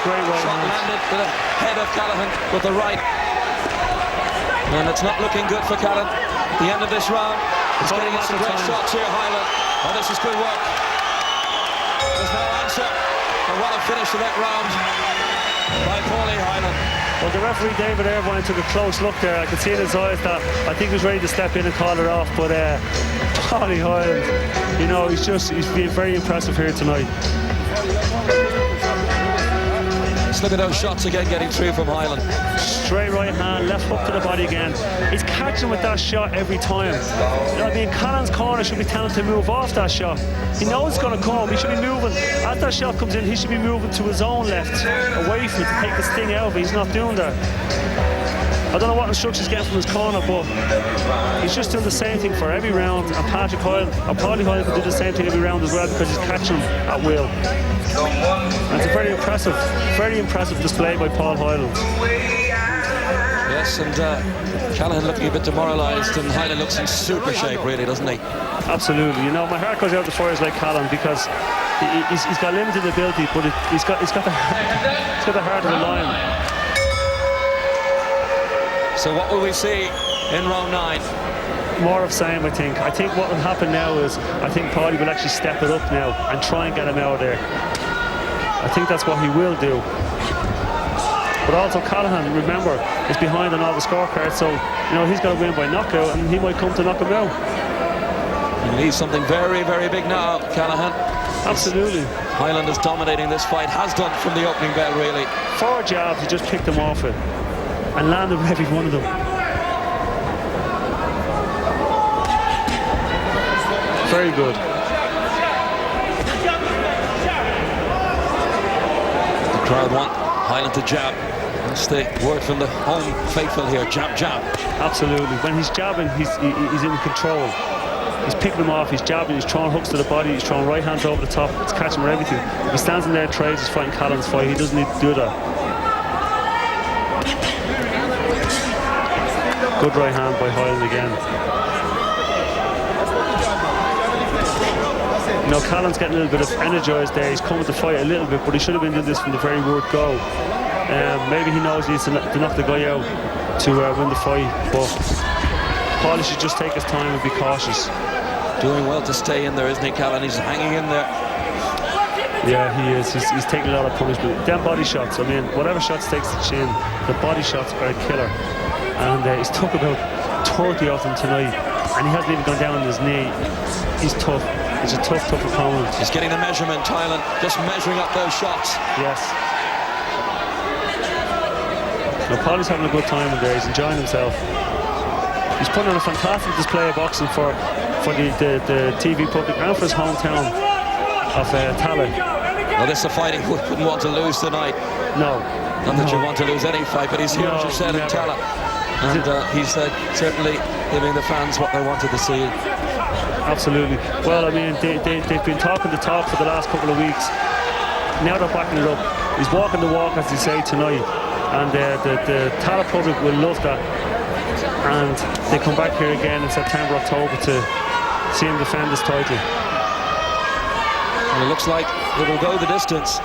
E: great right
C: shot landed to the head of Callaghan with the right, and it's not looking good for Callaghan. At the end of this round, he's getting in some great shots here, Hyland. Oh, this is good work. There's no answer. And what a finish to that round by Paulie Hyland.
E: Well, the referee David Irvine took a close look there. I could see in his eyes that I think he was ready to step in and call her off. But Paulie Hyland, he's being very impressive here tonight.
C: Let's look at those shots again getting through from Hyland.
E: Straight right hand, left hook to the body again. He's catching with that shot every time. Callaghan's corner should be telling him to move off that shot. He knows it's going to come. He should be moving. As that shot comes in, he should be moving to his own left, away from it, to take the sting out, but he's not doing that. I don't know what instructions he's getting from his corner, but he's just doing the same thing for every round. And Patrick Hyland, or Paulie Hyland, could do the same thing every round as well because he's catching him at will. And it's a very impressive display by Paul Hyland.
C: Yes, and Callaghan looking a bit demoralised, and Hyland looks in super shape, really, doesn't he?
E: Absolutely. You know, my heart goes out to fighters like Callaghan because he's got limited ability, but he's got the heart of a lion.
C: So what will we see in round 9?
E: More of same, I think. I think what will happen now is I think Paulie will actually step it up now and try and get him out of there. I think that's what he will do. But also Callaghan, remember, is behind on all the scorecards, so you know he's got to win by knockout, and he might come to knock him out.
C: He needs something very, very big now, Callaghan.
E: Absolutely.
C: Hyland is dominating this fight, has done from the opening bell, really.
E: 4 jabs, he just picked them off it and landed with every one of them. Very good.
C: The crowd want Hyland to jab. That's the word from the home faithful here, jab, jab.
E: Absolutely. When he's jabbing, he's in control. He's picking them off, he's jabbing, he's throwing hooks to the body, he's throwing right hands over the top, he's catching with everything. If he stands in there and trades, he's fighting Callaghan's fight. He doesn't need to do that. Good right hand by Hyland again. You know, Callaghan's getting a little bit of energised there. He's coming to fight a little bit, but he should have been doing this from the very word go. Maybe he knows he needs to knock the guy out to win the fight, but Paulie should just take his time and be cautious.
C: Doing well to stay in there, isn't he, Callaghan? He's hanging in there.
E: Yeah, he is. He's taking a lot of punishment. Them body shots, I mean, whatever shots takes the chin, the body shots are a killer. And he's took about 30 of them tonight, and he hasn't even gone down on his knee. He's tough. He's a tough opponent.
C: He's getting the measurement, Hyland, just measuring up those shots.
E: Yes. Now, Paulie's having a good time in there. He's enjoying himself. He's putting on a fantastic display of boxing for the TV public and for his hometown of Tallaght.
C: Well, this is a fight he wouldn't want to lose tonight.
E: No.
C: Not that you want to lose any fight, but he's here, as you said, in Tallaght. And he's certainly giving the fans what they wanted to see.
E: Absolutely. Well, I mean, they've been talking the talk for the last couple of weeks. Now they're backing it up. He's walking the walk, as they say, tonight. And the Tallaght public will love that. And they come back here again in September, October to see him defend his title.
C: And it looks like it will go the distance.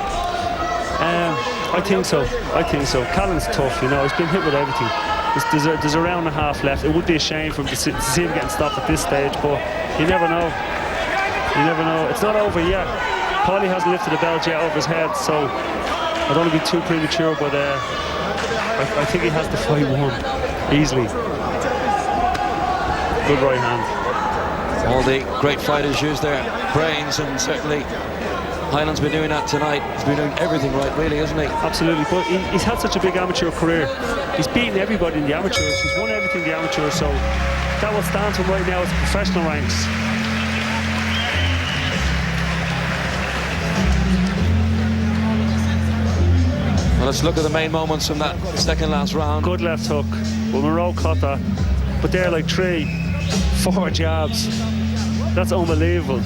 E: I think so. Callaghan's tough, you know. He's been hit with everything. There's a round and a half left. It would be a shame for him to see him getting stopped at this stage, but you never know. You never know. It's not over yet. Paulie hasn't lifted the belt yet over his head, so I don't want to be too premature, but I think he has the fight won easily. Good right hand.
C: All the great fighters use their brains, and certainly Hyland's been doing that tonight. He's been doing everything right, really, isn't he?
E: Absolutely, but he's had such a big amateur career. He's beaten everybody in the amateurs. He's won everything in the amateurs, so that will stand to him right now as professional ranks.
C: Well, let's look at the main moments from that second last round.
E: Good left hook. Well, Monroe caught that, but they're like 3, 4 jabs. That's unbelievable.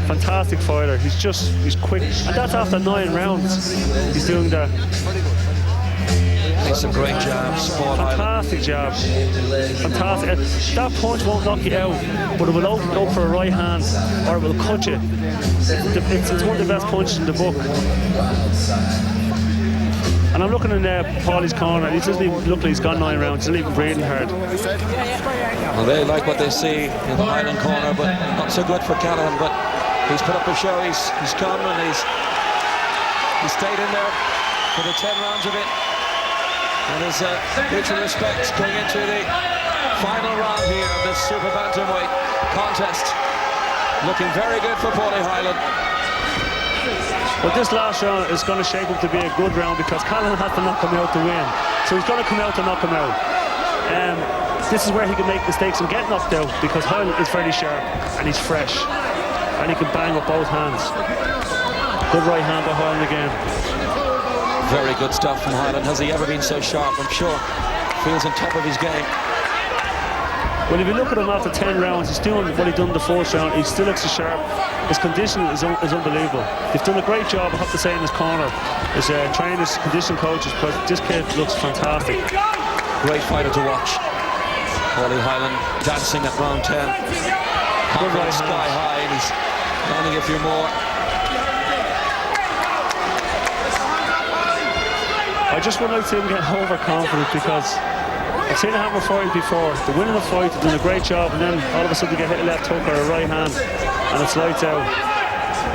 E: Fantastic fighter. He's quick, and that's after 9 rounds. He's doing that.
C: Makes some great jabs.
E: Fantastic jab. Fantastic. That punch won't knock you out, but it will open up for a right hand, or it will cut you. It's one of the best punches in the book. And I'm looking in Paulie's corner. He doesn't even look like he's gone 9 rounds. He's not even breathing hard.
C: Well, they like what they see in the Hyland corner, but not so good for Callaghan. But he's put up a show. He's come and he's stayed in there for the 10 rounds of it. And there's mutual respect going into the final round here of this super bantamweight contest. Looking very good for Paulie Hyland.
E: But this last round is going to shape up to be a good round because Callaghan has to knock him out to win. So he's going to come out to knock him out. This is where he can make mistakes and get knocked out because Hyland is very sharp and he's fresh. And he can bang with both hands. Good right hand by Hyland again.
C: Very good stuff from Hyland. Has he ever been so sharp? I'm sure. Feels on top of his game.
E: Well, if you look at him after 10 rounds, he's doing what he done in the 4th round. He still looks sharp. His conditioning is unbelievable. They've done a great job, I have to say, in his corner. His trainers, condition coaches, but this kid looks fantastic.
C: Great fighter to watch. Paulie Hyland dancing at round 10. Confidence sky high, and he's landing a few more.
E: I just would like to see him get overconfident, because I've seen him fighting before. They're winning the fight, they're doing a great job, and then all of a sudden they get hit a left hook or a right hand, and it's lights out.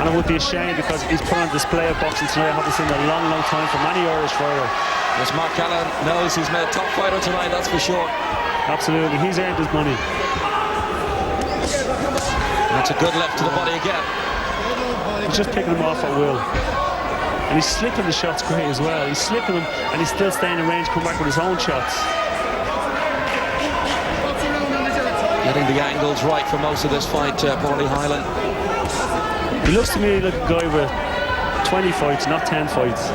E: And it would be a shame, because he's put on display of boxing tonight. I haven't seen in a long, long time from any Irish fighter.
C: Yes, Marc knows he's made a top fighter tonight, that's for sure.
E: Absolutely, he's earned his money.
C: That's a good left to the body again.
E: He's just picking him off at will. And he's slipping the shots great as well. He's slipping them, and he's still staying in range, come back with his own shots.
C: Getting the angles right for most of this fight, Paulie Hyland.
E: He looks to me like a guy with 20 fights, not 10 fights.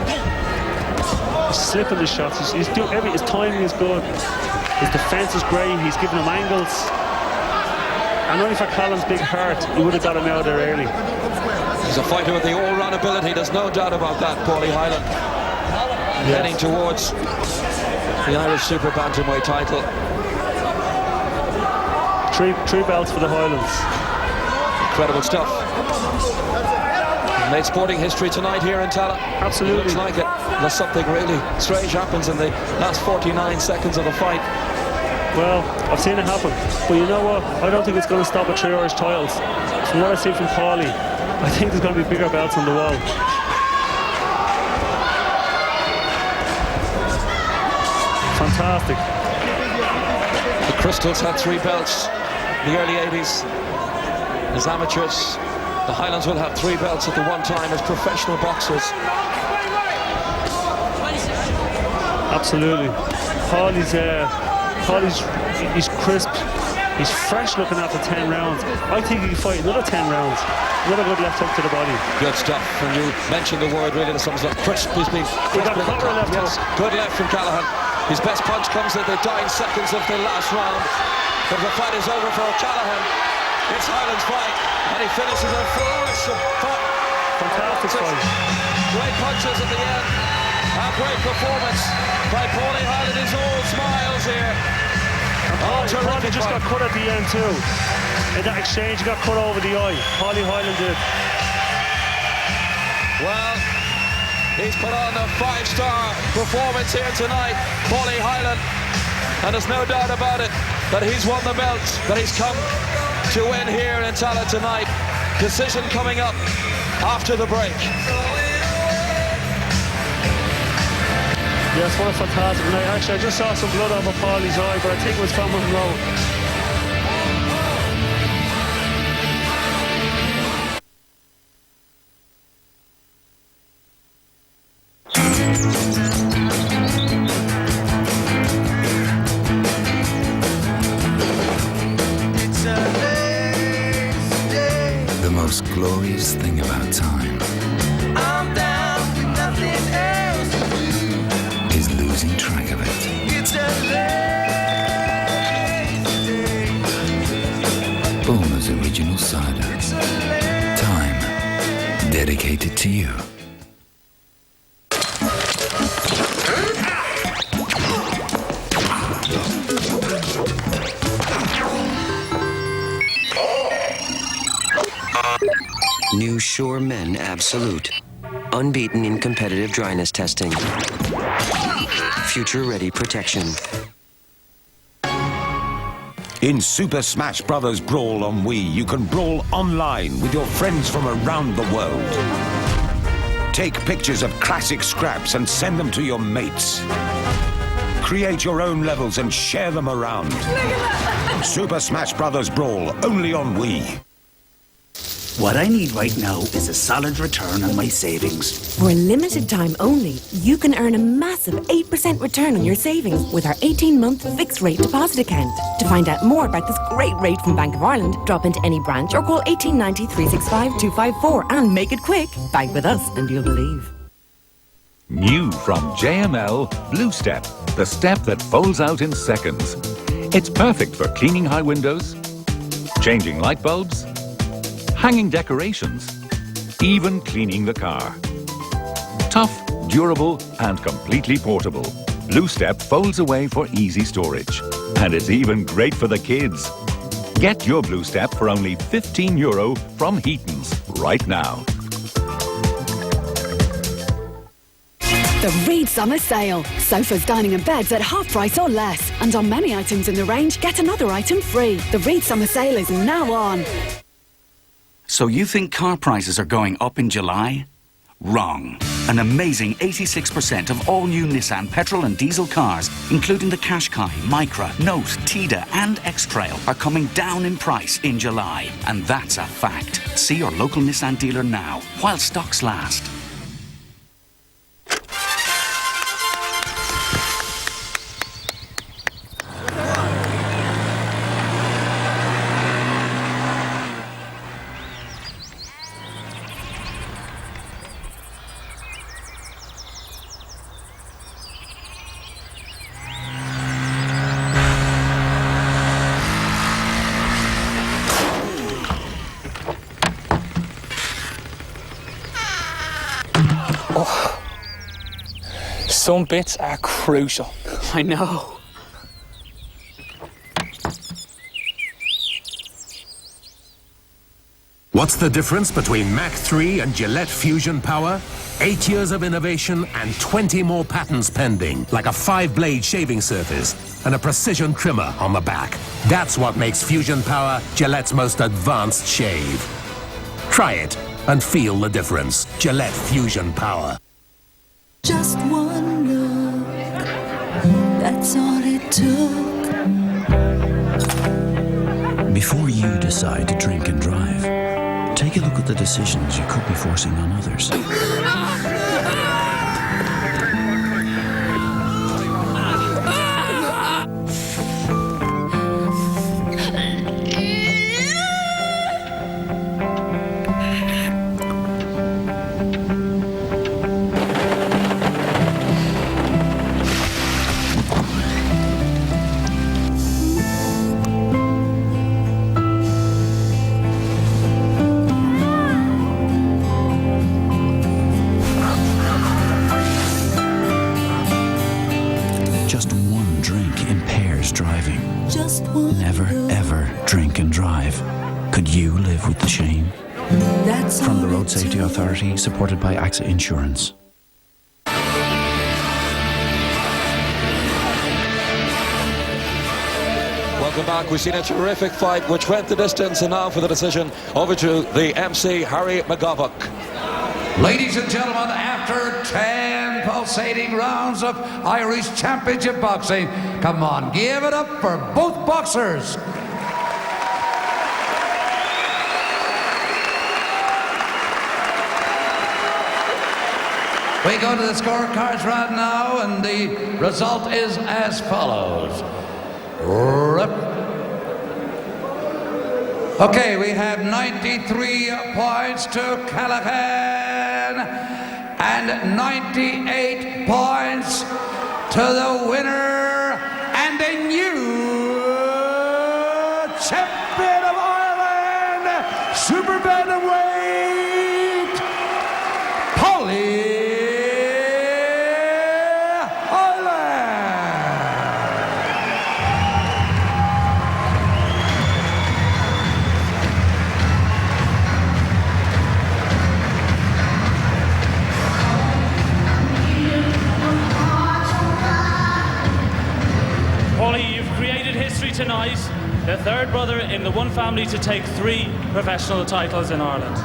E: He's slipping the shots. He's doing his timing is good. His defense is great. He's giving him angles. And only for Callaghan's big heart, he would have got him out there early.
C: He's a fighter with the all-round ability. There's no doubt about that, Paulie Hyland. Yes. Heading towards the Irish super-bantamweight title.
E: Three belts for the Highlands.
C: Incredible stuff. Made sporting history tonight here in Tallaght.
E: Absolutely.
C: Looks like it. Unless something really strange happens in the last 49 seconds of the fight.
E: Well, I've seen it happen. But you know what? I don't think it's going to stop at 3 Irish titles. From what I see from Paulie, I think there's going to be bigger belts on the wall. Fantastic.
C: The Crystals had 3 belts in the early 80s as amateurs. The Highlands will have 3 belts at the one time as professional boxers.
E: Absolutely. Paulie's he's crisp. He's fresh looking after 10 rounds. I think he can fight another 10 rounds. Another good left hook to the body.
C: Good stuff. When you mentioned the word, really, there's something like crisp. He's been
E: got a proper left hook.
C: Good left from Callaghan. His best punch comes at the dying seconds of the last round. But the fight is over for Callaghan. It's Hyland's fight, and he finishes a flourish of
E: fantastic fight.
C: Great punches at the end. A great performance by Paulie Hyland. He's all smiles here.
E: Paulie just got cut at the end too. In that exchange, he got cut over the eye. Paulie Hyland did.
C: Well, he's put on a 5-star performance here tonight, Paulie Hyland. And there's no doubt about it that he's won the belt, that he's come to win here in Tallaght tonight. Decision coming up after the break.
E: Yes, what a fantastic night. Actually, I just saw some blood over Paulie's eye, but I think it was from Monroe.
G: The most glorious thing about time is losing track of it. Bulmer's original cider. Time dedicated to you.
H: New Sure Men Absolute. Unbeaten in competitive dryness testing. Future-ready protection.
I: In Super Smash Bros. Brawl on Wii, you can brawl online with your friends from around the world. Take pictures of classic scraps and send them to your mates. Create your own levels and share them around. Super Smash Bros. Brawl, only on Wii.
J: What I need right now is a solid return on my savings.
K: For a limited time only, you can earn a massive 8% return on your savings with our 18-month fixed-rate deposit account. To find out more about this great rate from Bank of Ireland, drop into any branch or call 1890 365 254 and make it quick. Bank with us and you'll believe.
L: New from JML, Blue Step, the step that folds out in seconds. It's perfect for cleaning high windows, changing light bulbs, hanging decorations, even cleaning the car. Tough, durable and completely portable. Blue Step folds away for easy storage. And it's even great for the kids. Get your Blue Step for only €15 from Heaton's right now.
M: The Reed Summer Sale. Sofas, dining and beds at half price or less. And on many items in the range, get another item free. The Reed Summer Sale is now on.
J: So you think car prices are going up in July? Wrong. An amazing 86% of all new Nissan petrol and diesel cars, including the Qashqai, Micra, Note, Tida and X-Trail, are coming down in price in July. And that's a fact. See your local Nissan dealer now, while stocks last.
N: Some bits are crucial.
O: I know.
P: What's the difference between Mach 3 and Gillette Fusion Power? 8 years of innovation and 20 more patents pending, like a 5-blade shaving surface and a precision trimmer on the back. That's what makes Fusion Power Gillette's most advanced shave. Try it and feel the difference. Gillette Fusion Power.
Q: Just one look, that's all it took.
R: Before you decide to drink and drive, take a look at the decisions you could be forcing on others. Just one drink impairs driving.
Q: Just one
R: Never, ever drink and drive. Could you live with the shame?
Q: That's
R: From the
Q: all
R: Road
Q: it
R: Safety
Q: took.
R: Authority, supported by AXA Insurance.
C: Welcome back. We've seen a terrific fight which went the distance, and now for the decision, over to the MC, Harry McGovern.
B: Ladies and gentlemen, after 10 pulsating rounds of Irish Championship boxing, come on, give it up for both boxers. We go to the scorecards right now, and the result is as follows. Okay, we have 93 points to Callaghan and 98 points to the winner and a new champion of Ireland, super-bantamweight, Hyland.
S: Tonight, the third brother in the one family to take 3 professional titles in Ireland.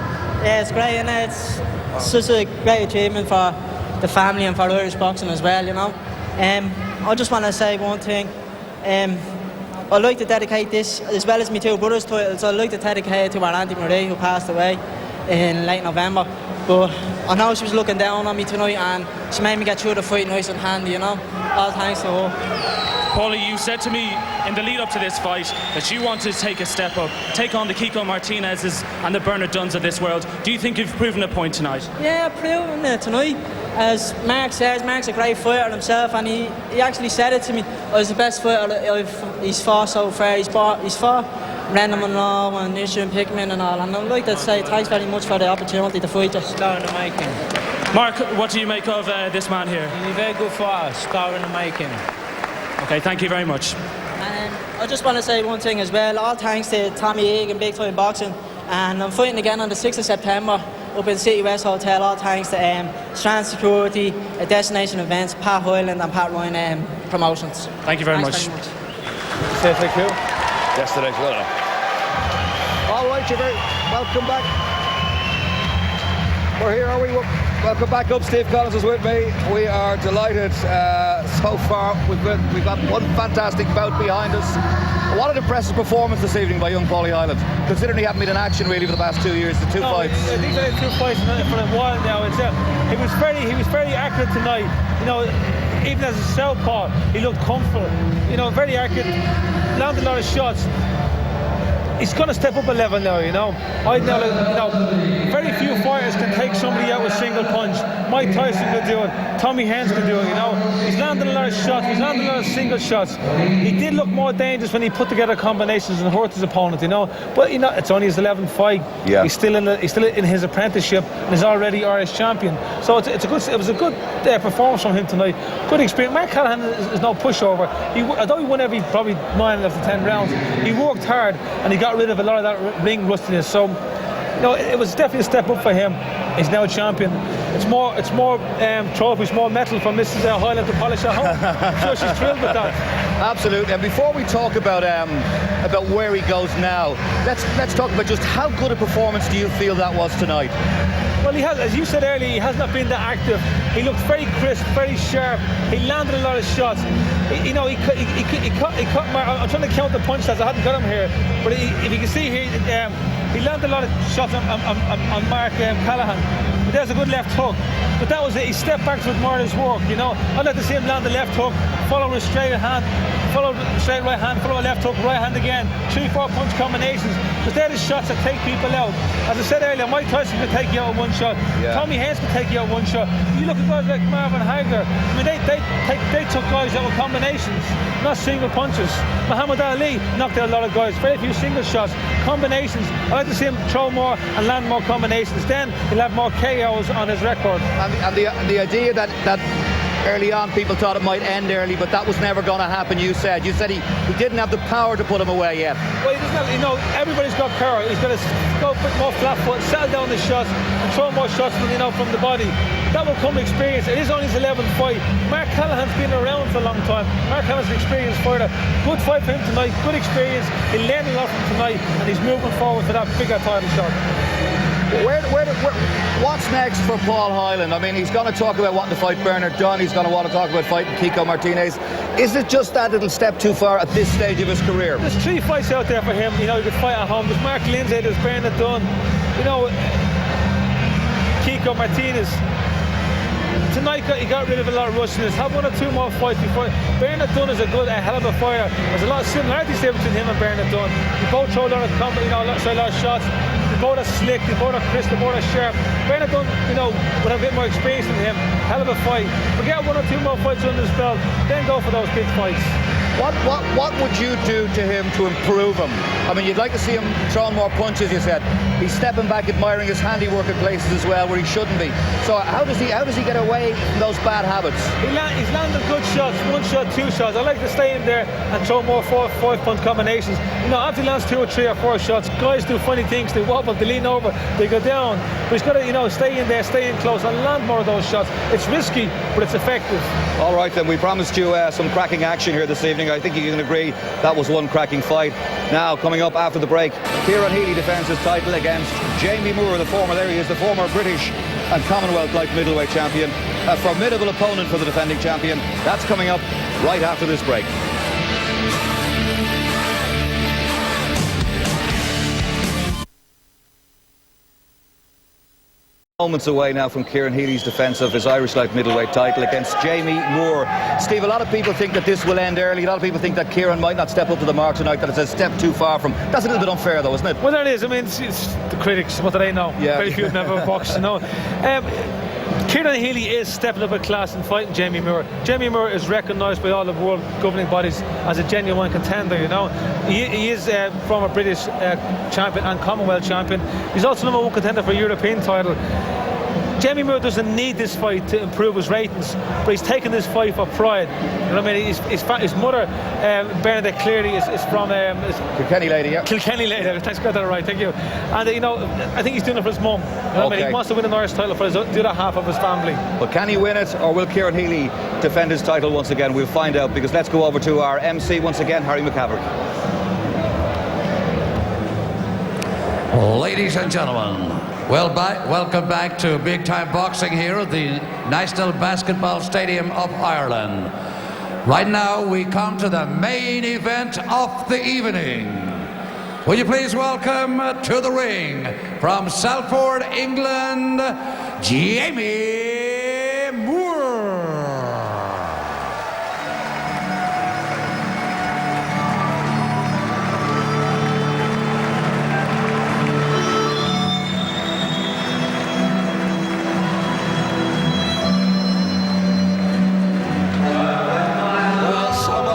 T: Yeah, it's great, and it's such a great achievement for the family and for Irish boxing as well, you know. I just want to say one thing. I'd like to dedicate this, as well as my 2 brothers' titles, I'd like to dedicate it to our Auntie Marie, who passed away in late November. But I know she was looking down on me tonight, and she made me get through the fight nice and handy, you know. All thanks to her.
S: Paulie, you said to me in the lead up to this fight that you wanted to take a step up, take on the Kiko Martinez's and the Bernard Dunns of this world. Do you think you've proven a point tonight?
T: Yeah, I've proven it tonight. As Marc says, Marc's a great fighter himself, and he actually said it to me. I was the best fighter that he's fought so far. He's fought Random and Law and Nisha and Pickman and all, and I'd like to say thanks very much for the opportunity to fight you.
O: Star in the making.
S: Marc, what do you make of this man here?
O: He's a very good fighter, star in the making.
S: Okay, thank you very much.
T: And I just want to say one thing as well. All thanks to Tommy Egan, Big Time Boxing, and I'm fighting again on the 6th of September up in City West Hotel. All thanks to Ciaran Security, Destination Events, Pat Hyland and Pat Ryan Promotions.
S: Thank you very much.
D: Say thank you.
A: Destination. Well done. All right, you're very welcome back. We're here, are we? Welcome back up. Steve Collins is with me. We are delighted so far. We've got one fantastic bout behind us. What an impressive performance this evening by young Paulie Hyland, considering he hasn't been in action really for the past 2 years, the two fights.
U: These are the 2 fights for a while now. He was very accurate tonight. You know, even as a southpaw, he looked comfortable. You know, very accurate, landed a lot of shots. He's going to step up a level now, you know. Very few fighters can take somebody out with a single punch. Mike Tyson could do it. Tommy Hens could do it, you know. He's landed a lot of shots. He's landed a lot of single shots. He did look more dangerous when he put together combinations and hurt his opponent, you know. But, you know, it's only his 11th fight. Yeah. He's still in his apprenticeship and is already Irish champion. So it was a good performance from him tonight. Good experience. Marc Callaghan is no pushover. Although he won probably 9 of the 10 rounds, he worked hard and he got rid of a lot of that ring rustiness. So, you know, it was definitely a step up for him. He's now a champion. It's more trophies, more metal from Mrs. Hyland to polish at home. I'm sure she's thrilled with that.
A: Absolutely. And before we talk about where he goes now, let's talk about just how good a performance do you feel that was tonight?
U: Well, he has, as you said earlier, he has not been that active. He looked very crisp, very sharp. He landed a lot of shots. He cut Marc. I'm trying to count the punch stats. I hadn't got him here, but if you can see here, he landed a lot of shots on Marc Callaghan. But there's a good left hook. But that was it. He stepped back with more of his work, you know. I'd like to see him land the left hook, follow with straight hand, follow straight right hand, follow a left hook, right hand again. 3-4 punch combinations. Because they're the shots that take people out. As I said earlier, Mike Tyson could take you out with one shot. Yeah. Tommy Hens could take you out with one shot. You look at guys like Marvin Hagler. I mean, they took guys out with combinations, not single punches. Muhammad Ali knocked out a lot of guys. Very few single shots. Combinations. I'd like to see him throw more and land more combinations. Then he'll have more KOs on his record.
A: And the idea that early on people thought it might end early, but that was never going to happen. You said he didn't have the power to put him away yet.
U: Well, he doesn't have, you know, everybody's got power. He's got to go a bit more flat foot, settle down the shots and throw more shots from the body. That will come with experience. It is only his 11th fight. Marc Callaghan's been around for a long time. Marc Callaghan's an experienced fighter. Good fight for him tonight, good experience. He learned a lot from tonight and he's moving forward for that bigger title shot.
A: What's next for Paul Hyland? I mean, he's going to talk about wanting to fight Bernard Dunn. He's going to want to talk about fighting Kiko Martinex. Is it just that little step too far at this stage of his career?
U: There's 3 fights out there for him. You know, he could fight at home. There's Mark Lindsay, there's Bernard Dunn. You know, Kiko Martinex. Tonight he got rid of a lot of rustiness. Have 1 or 2 more fights before. Bernard Dunn is a hell of a fighter. There's a lot of similarities there between him and Bernard Dunn. They both throw a lot of a lot of shots. They both are slick, they both are crisp, they both are sharp. Bernard Dunn, you know, would have a bit more experience than him. Hell of a fight. But get 1 or 2 more fights under his belt, then go for those big fights.
A: What would you do to him to improve him? I mean, you'd like to see him throwing more punches, you said. He's stepping back, admiring his handiwork at places as well where he shouldn't be. So how does he get away from those bad habits?
U: He's landed good shots, 1 shot, 2 shots. I like to stay in there and throw more 5-punch combinations. You know, after he lands 2 or 3 or 4 shots, guys do funny things. They wobble, they lean over, they go down. But he's got to, you know, stay in there, stay in close and land more of those shots. It's risky, but it's effective.
A: All right, then, we promised you some cracking action here this evening. I think you can agree that was one cracking fight. Now, coming up after the break, Ciaran Healy defends his title against Jamie Moore, the former British and Commonwealth light-middleweight champion. A formidable opponent for the defending champion. That's coming up right after this break. Moments away now from Ciaran Healy's defence of his Irish light middleweight title against Jamie Moore. Steve, a lot of people think that this will end early. A lot of people think that Ciaran might not step up to the mark tonight, that it's a step too far from. That's a little bit unfair though, isn't it?
U: Well, there it is. I mean, it's the critics, what do they know?
A: Yeah.
U: Very few of them ever boxed, you know. Ciaran Healy is stepping up a class and fighting Jamie Moore. Jamie Moore is recognised by all the world governing bodies as a genuine contender, you know. He is former British champion and Commonwealth champion. He's also #1 contender for a European title. Jamie Moore doesn't need this fight to improve his ratings, but he's taken this fight for pride. You know what I mean? His mother, Bernadette Cleary, is from
A: Kilkenny lady, yeah.
U: Kilkenny lady. Thanks, got that right. Thank you. And you know, I think he's doing it for his mum. You know what I mean? He wants to win an Irish title for the other half of his family.
A: But can he win it, or will Ciaran Healy defend his title once again? We'll find out, because let's go over to our MC once again, Harry McCavick.
B: Ladies and gentlemen, welcome back to big time boxing here at the National Basketball Stadium of Ireland. Right now we come to the main event of the evening. Will you please welcome to the ring from Salford, England, Jamie Moore.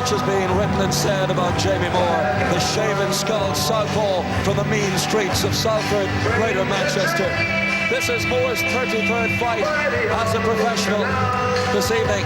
C: Has been written and said about Jamie Moore, the shaven skull southpaw from the mean streets of Salford, Greater Manchester. This is Moore's 33rd fight as a professional this evening,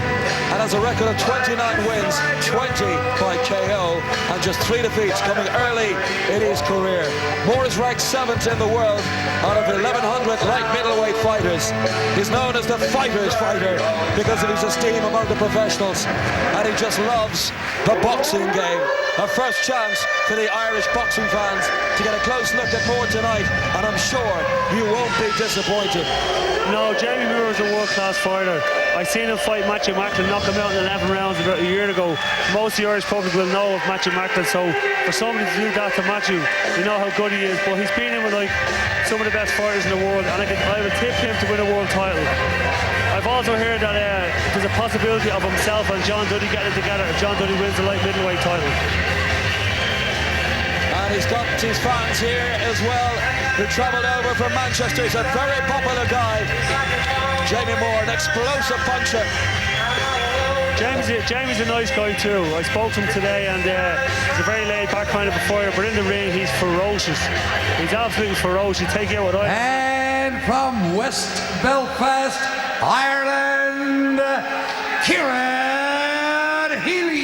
C: and has a record of 29 wins, 20 by KO, and just 3 defeats coming early in his career. Moore is ranked 7th in the world out of 1,100 light middleweight fighters. He's known as the fighter's fighter because of his esteem among the professionals, and he just loves the boxing game. A first chance for the Irish boxing fans to get a close look at Moore tonight, and I'm sure you won't be disappointed.
E: No, Jamie Moore is a world-class fighter. I seen him fight Matthew Macklin, knock him out in 11 rounds about a year ago. Most of the Irish public will know of Matthew Macklin, so for somebody to do that to Matthew, you know how good he is. But he's been in with like some of the best fighters in the world, and I would tip him to win a world title. I've also heard that there's a possibility of himself and John Duddy getting together if John Duddy wins the light middleweight title.
C: And he's got his fans here as well, who travelled over from Manchester. He's a very popular guy. Jamie Moore, an explosive puncher.
E: Jamie's a nice guy too. I spoke to him today, and he's a very laid-back kind of a fighter, but in the ring he's ferocious. He's absolutely ferocious. He'll take you out with
B: And from West Belfast, Ireland, Ciaran Healy.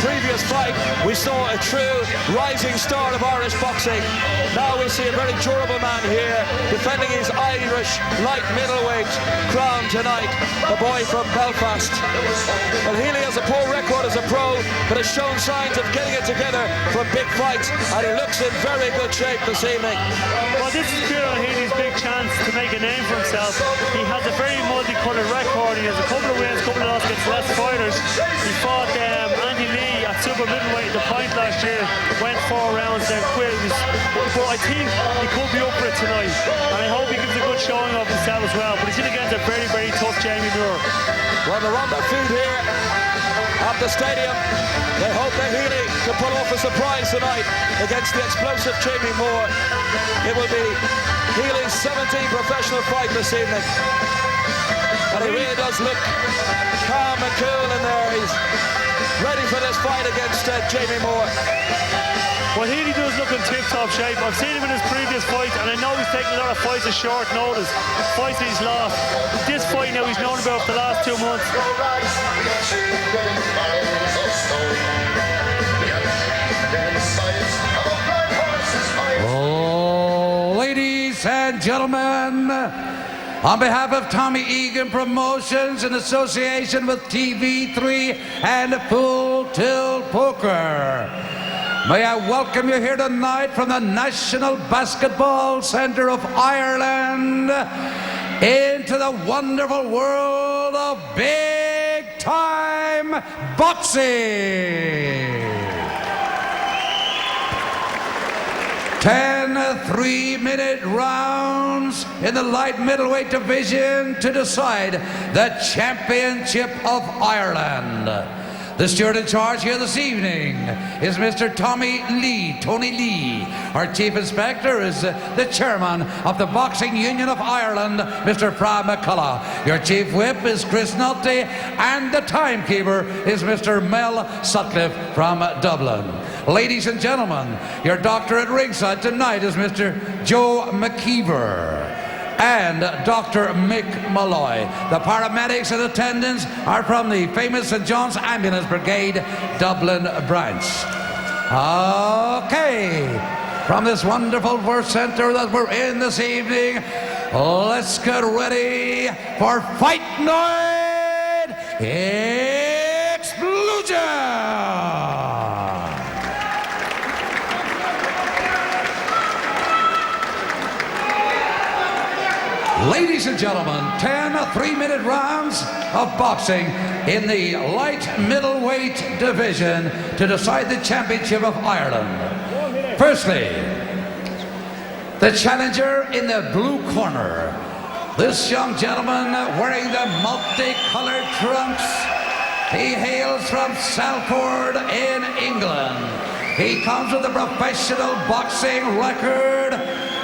C: Previous fight, we saw a true rising star of Irish boxing. Now we see a very durable man here, defending his Irish light middleweight crown tonight, the boy from Belfast. Well, Healy has a poor record as a pro, but has shown signs of getting it together for big fights, and he looks in very good shape this evening.
E: Well, this is Ciaran Healy's big chance to make a name for himself. He has a very multicoloured record. He has a couple of wins, a couple of losses against less fighters. He fought Andy Lee at super middleweight the point last year, went 4 rounds, then quit. But I think he could be up for it tonight, and I hope he gives a good showing of himself as well. But he's in against a very, very tough Jamie Moore.
C: Well, they're on their feet here at the stadium. They hope that Healy can pull off a surprise tonight against the explosive Jamie Moore. It will be Healy's 17th professional fight this evening, and he really does look calm and cool in there. He's ready for this fight against Jamie Moore.
E: Well, Healy does look in tip-top shape. I've seen him in his previous fights, and I know he's taken a lot of fights at short notice. Fights that he's lost. This fight now he's known about for the last 2 months.
B: and gentlemen, on behalf of Tommy Egan Promotions in association with TV3 and Full Tilt Poker, may I welcome you here tonight from the National Basketball Centre of Ireland into the wonderful world of big-time boxing. 10 3-minute rounds in the light middleweight division to decide the championship of Ireland. The steward in charge here this evening is Mr. Tony Lee. Our chief inspector is the chairman of the Boxing Union of Ireland, Mr. Fra McCullough. Your chief whip is Chris Nulty, and the timekeeper is Mr. Mel Sutcliffe from Dublin. Ladies and gentlemen, your doctor at ringside tonight is Mr. Joe McKeever and Dr. Mick Malloy. The paramedics in attendance are from the famous St. John's Ambulance Brigade, Dublin branch. Okay, from this wonderful birth centre that we're in this evening, let's get ready for Fight Night Explosion! Ladies and gentlemen, 10 3-minute rounds of boxing in the light middleweight division to decide the championship of Ireland. Firstly, the challenger in the blue corner. This young gentleman wearing the multicolored trunks. He hails from Salford in England. He comes with a professional boxing record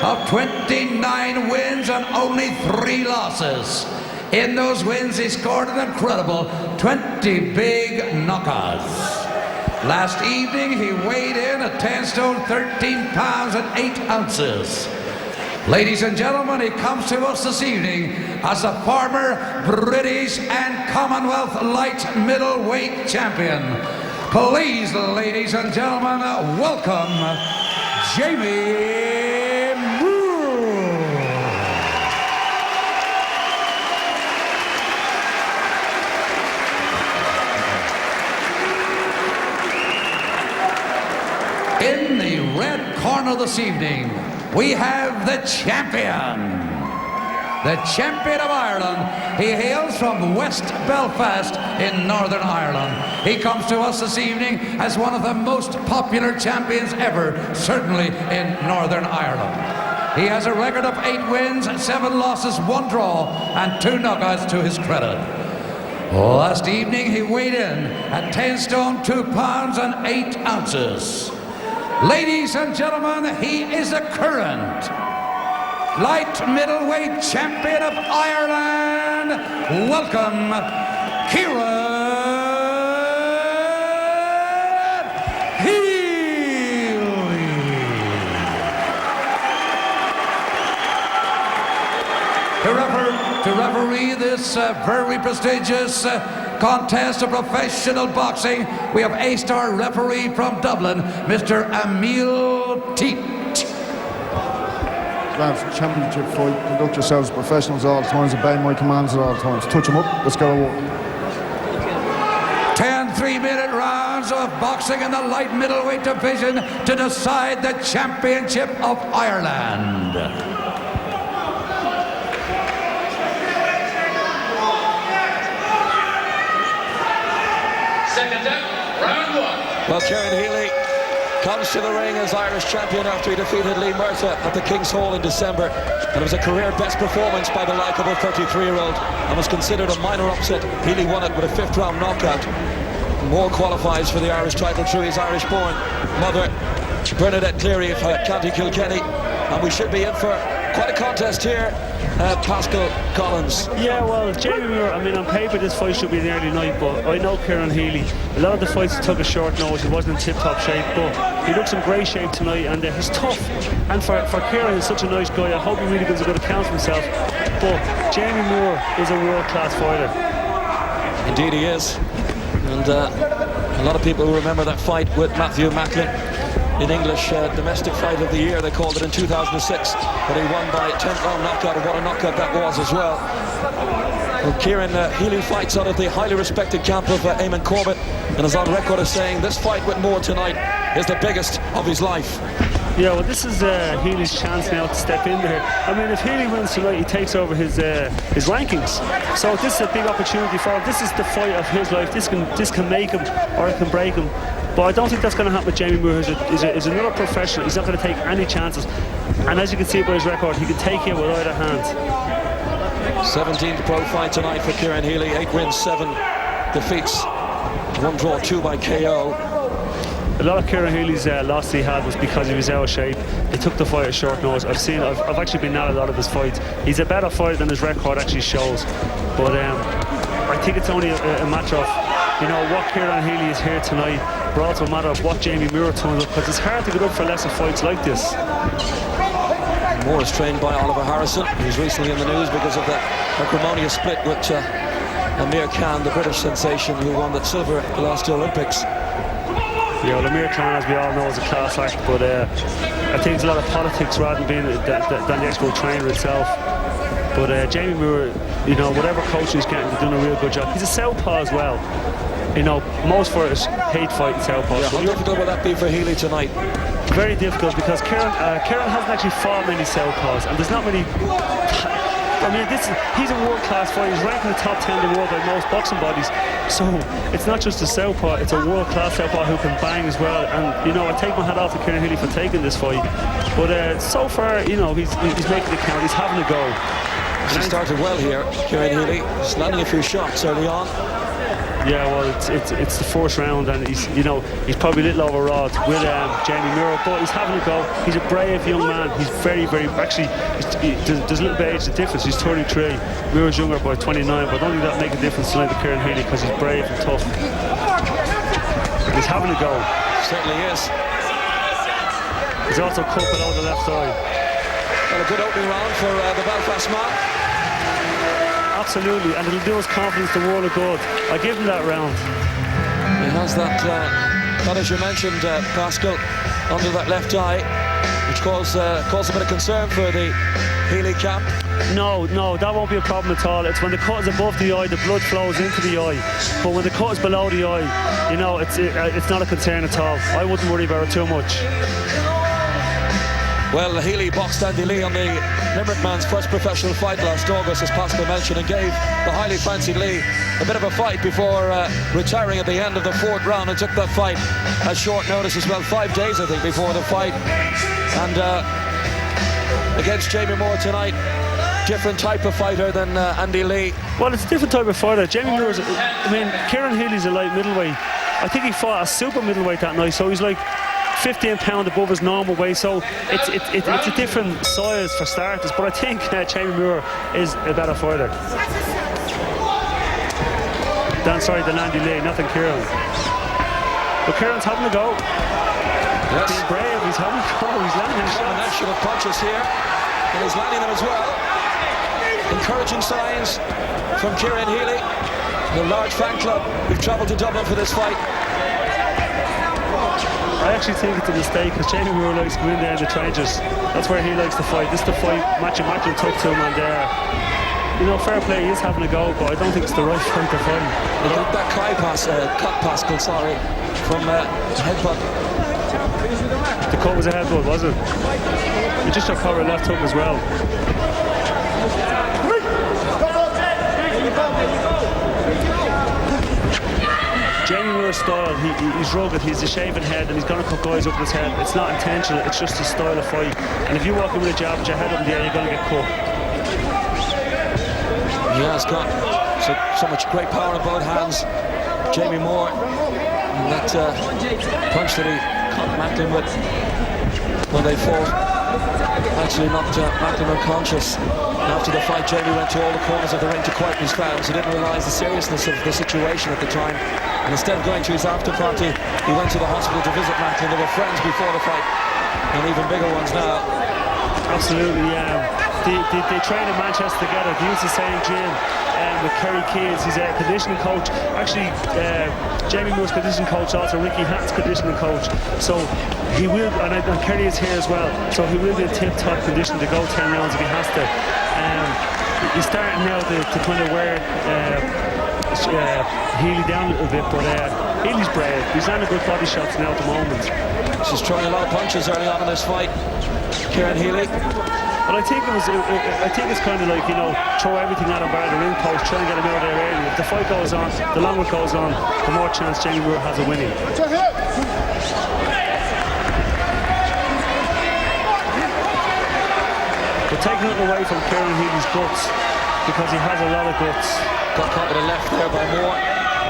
B: of 29 wins and only 3 losses. In those wins, he scored an incredible 20 big knockouts. Last evening, he weighed in at 10 stone, 13 pounds and 8 ounces. Ladies and gentlemen, he comes to us this evening as a former British and Commonwealth light middleweight champion. Please, ladies and gentlemen, welcome Jamie In the red corner this evening, we have the champion of Ireland. He hails from West Belfast in Northern Ireland. He comes to us this evening as one of the most popular champions ever, certainly in Northern Ireland. He has a record of 8 wins, 7 losses, 1 draw, and 2 knockouts to his credit. Last evening, he weighed in at 10 stone, 2 pounds and 8 ounces. Ladies and gentlemen, he is a current light middleweight champion of Ireland. Welcome, Ciaran Healy. To referee this very prestigious contest of professional boxing, we have A-star referee from Dublin, Mr. Emil Teat.
D: Lads, championship fight, conduct yourselves as professionals all the times, obey my commands at all times. Touch them up, let's go to war.
B: 10 3-minute rounds of boxing in the light middleweight division to decide the championship of Ireland.
C: Second down, round 1. Well, Ciaran Healy comes to the ring as Irish champion after he defeated Lee Murtha at the King's Hall in December. And it was a career best performance by the likeable 33-year-old and was considered a minor upset. Healy won it with a 5th round knockout. More qualifies for the Irish title through his Irish-born mother, Bernadette Cleary of County Kilkenny. And we should be in for quite a contest here. Pascal Collins.
E: Yeah, well, Jamie Moore, I mean, on paper this fight should be an early night, but I know Ciaran Healy. A lot of the fights took a short notice. He wasn't in tip-top shape, but he looks in great shape tonight, and he's tough. And for Ciaran, he's such a nice guy. I hope he really gives a good account of himself. But Jamie Moore is a world-class fighter.
C: Indeed he is. And a lot of people remember that fight with Matthew Macklin in English domestic fight of the year, they called it in 2006, but he won by 10th-round knockout, and what a knockout that was as well. Well, Ciaran Healy fights out of the highly respected camp of Eamon Corbett, and is on record as saying this fight with Moore tonight is the biggest of his life.
E: Yeah, well, this is Healy's chance now to step in there. I mean, if Healy wins tonight, he takes over his rankings. So this is a big opportunity for him. This is the fight of his life. This can make him, or it can break him. But I don't think that's going to happen with Jamie Moore, who's another professional. He's not going to take any chances. And as you can see by his record, he can take it with either hand.
C: 17th pro fight tonight for Ciaran Healy. 8 wins, 7 defeats, 1 draw, 2 by KO.
E: A lot of Ciaran Healy's loss he had was because he was out of shape. He took the fight at short notice. I've actually been at a lot of his fights. He's a better fighter than his record actually shows. But I think it's only a matter of, you know, what Ciaran Healy is here tonight, but also a matter of what Jamie Moore turns up, because it's hard to get up for lesser fights like this.
C: Moore is trained by Oliver Harrison. He was recently in the news because of that acrimonious split with Amir Khan, the British sensation who won that silver at the last two Olympics.
E: Yeah, well, Amir Khan, as we all know, is a class act, but I think it's a lot of politics rather than being than the actual trainer itself. But Jamie Moore, you know, whatever coach he's getting, he's doing a real good job. He's a southpaw as well. You know, most fighters hate fighting southpaws.
C: Yeah, how difficult will that be for Healy tonight?
E: Very difficult, because Ciaran hasn't actually fought many southpaws, and there's not many. I mean, he's a world-class fighter. He's ranked in the top 10 in the world by most boxing bodies. So it's not just a southpaw; it's a world-class southpaw who can bang as well. And you know, I take my hat off to Ciaran Healy for taking this fight. But so far, you know, he's making it count. He's having a go.
C: He started well here, Ciaran Healy. He's landing a few shots early on.
E: Yeah, well, it's the first round, and he's probably a little overawed with Jamie Moore, but he's having a go. He's a brave young man. He's very, very, actually, there's a little bit of age difference. He's 33, Moore's younger by 29, but I don't think that'll make a difference tonight to Ciaran Healy, because he's brave and tough. He's having a go.
C: Certainly is.
E: He's also cut below the left eye.
C: Well, a good opening round for the Belfast man.
E: Absolutely, and it'll do his confidence the world of good. I give him that round.
C: He has that, as you mentioned, Pascal, under that left eye, which caused a bit of concern for the Healy camp.
E: No, that won't be a problem at all. It's when the cut is above the eye, the blood flows into the eye. But when the cut is below the eye, you know, it's not a concern at all. I wouldn't worry about it too much.
C: Well, Healy boxed Andy Lee on the Limerick man's first professional fight last August, as Pascal mentioned, and gave the highly fancied Lee a bit of a fight before retiring at the end of the 4th round, and took that fight at short notice as well, 5 days I think before the fight. And against Jamie Moore tonight, different type of fighter than Andy Lee.
E: Well, it's a different type of fighter. Jamie Moore Ciaran Healy's a light middleweight. I think he fought a super middleweight that night, so he's like 15 pounds above his normal weight, so it's a different size for starters, but I think Jamie Moore is a better fighter than Andy Lee, not than Ciaran. But Ciaran's having a go.
C: Yes.
E: He's brave, he's having a go, he's landing shots.
C: Combination of punches here, and he's landing them as well. Encouraging signs from Ciaran Healy, the large fan club who've travelled to Dublin for this fight.
E: I actually think it's a mistake, because Jamie Moore likes to go in there in the trenches. That's where he likes to fight. This is the fight matching tough to him, and you know, fair play, he is having a go, but I don't think it's the right fight to fight.
C: He got that cut Pascal, sorry, from headbutt.
E: The cut was a headbutt, was it? He just got caught with left hook as well. Jamie Moore's style, he's rugged, he's a shaven head, and he's going to cut guys up his head. It's not intentional, it's just his style of fight. And if you walk in with a jab with your head up in the air, you're going to get cut.
C: He has got so much great power in both hands, Jamie Moore. And that punch that he caught Macklin with when they fought actually knocked Macklin unconscious. After the fight, Jamie went to all the corners of the ring to quieten his fans. He didn't realise the seriousness of the situation at the time. And instead of going to his after party, he went to the hospital to visit Macklin. They were friends before the fight, and even bigger ones now.
E: Absolutely, yeah. They train in Manchester together. They use the same gym with Kerry Keys. He's a conditioning coach. Actually, Jamie Moore's conditioning coach, also Ricky Hatt's conditioning coach. So he will, and Kerry is here as well. So he will be in tip-top condition to go 10 rounds if he has to. He's starting now to kind of wear Healy down a little bit, but Healy's brave. He's landing good body shots now at the moment.
C: She's throwing a lot of punches early on in this fight, Ciaran Healy.
E: But I think it's kind of like, you know, throw everything at him by the ring post, try and get him out of there early. If the fight goes on, the longer it goes on, the more chance Jamie Moore has of winning. But taking it away from Ciaran Healy's guts, because he has a lot of guts.
C: Got caught with a left there by Moore.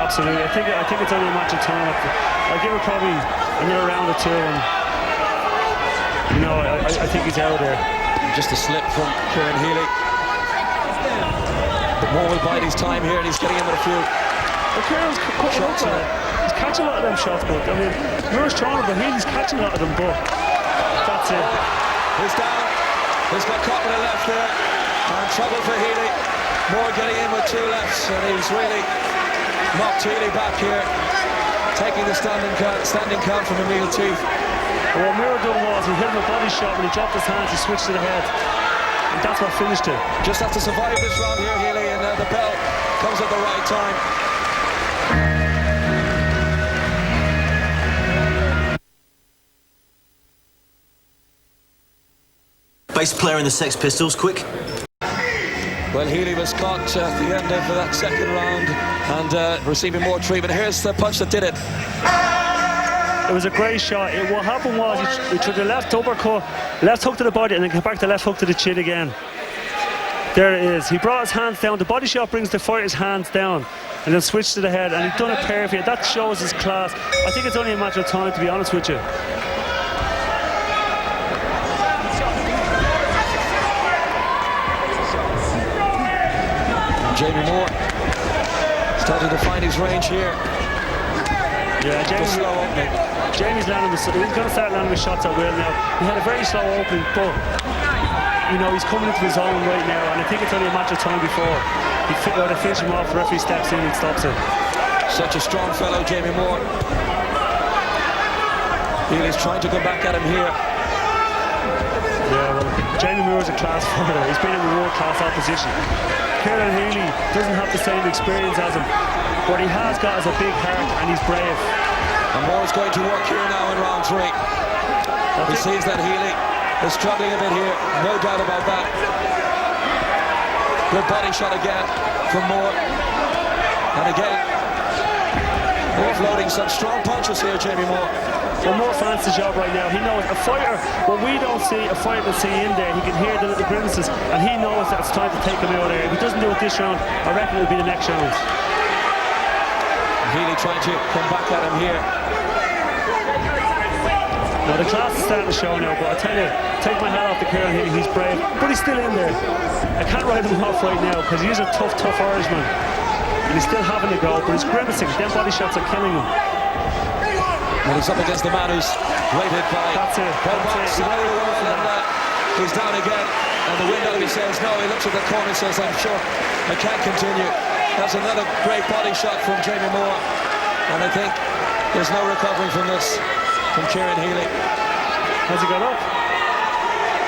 E: Absolutely. I think it's only a matter of time. I'll give it probably another round or two, and you know, I think he's out there.
C: Just a slip from Ciaran Healy. But Moore will bide his time here, and he's getting in with a few.
E: Well, Ciaran's shots. He's catching a lot of them shots, but I mean, Moore's throwing, but Healy's catching a lot of them. But that's it.
C: He's down. He's got caught with a left there, and trouble for Healy. Moore getting in with two lefts, and he's really knocked Healy back here, taking the standing count from Emil Teeth.
E: Well, what Moore done was he hit him a body shot. When he dropped his hands, he switched to the head, and that's what finished it.
C: Just has to survive this round here, Healy, and the bell comes at the right time.
F: Bass player in the Sex Pistols, quick.
C: Well, Healy was caught at the end of that second round and receiving more treatment. Here's the punch that did it.
E: It was a great shot. What happened was he took the left uppercut, left hook to the body, and then came back to left hook to the chin again. There it is. He brought his hands down. The body shot brings the fighter's hands down, and then switched to the head, and he'd done it perfectly. That shows his class. I think it's only a matter of time, to be honest with you.
C: Jamie Moore starting to find his range here.
E: Yeah, Jamie's landing he's going to start landing his shots at will now. He had a very slow opening, but you know, he's coming into his own right now, and I think it's only a matter of time before he finish him off. The referee steps in and stops it.
C: Such a strong fellow, Jamie Moore. Healy's trying to go back at him here.
E: Yeah, well, Jamie Moore is a class fighter. He's been in the world-class opposition. Ciaran Healy doesn't have the same experience as him. What he has got is a big heart, and he's brave.
C: And Moore's going to work here now in round 3. He sees that Healy is struggling a bit here, no doubt about that. Good body shot again from Moore. And again, offloading some strong punches here, Jamie Moore.
E: Well, Moore fancies the job right now. He knows a fighter, what we don't see, a fighter will see in there. He can hear the little grimaces, and he knows that it's time to take him out there. If he doesn't do it this round, I reckon it'll be the next round.
C: Healy trying to come back at him here.
E: Now the class is starting to show now, but I tell you, take my hat off to Ciaran Healy. He's brave, but he's still in there. I can't write him off right now because he's a tough Irishman, and he's still having to go. But he's grimacing. Them body shots are killing him.
C: Well, he's up against the man who's rated by...
E: That's it.
C: He's down again, and the window, he says no. He looks at the corner and says, I'm sure I can't continue. That's another great body shot from Jamie Moore, and I think there's no recovering from this from Ciaran Healy.
E: Has he got up?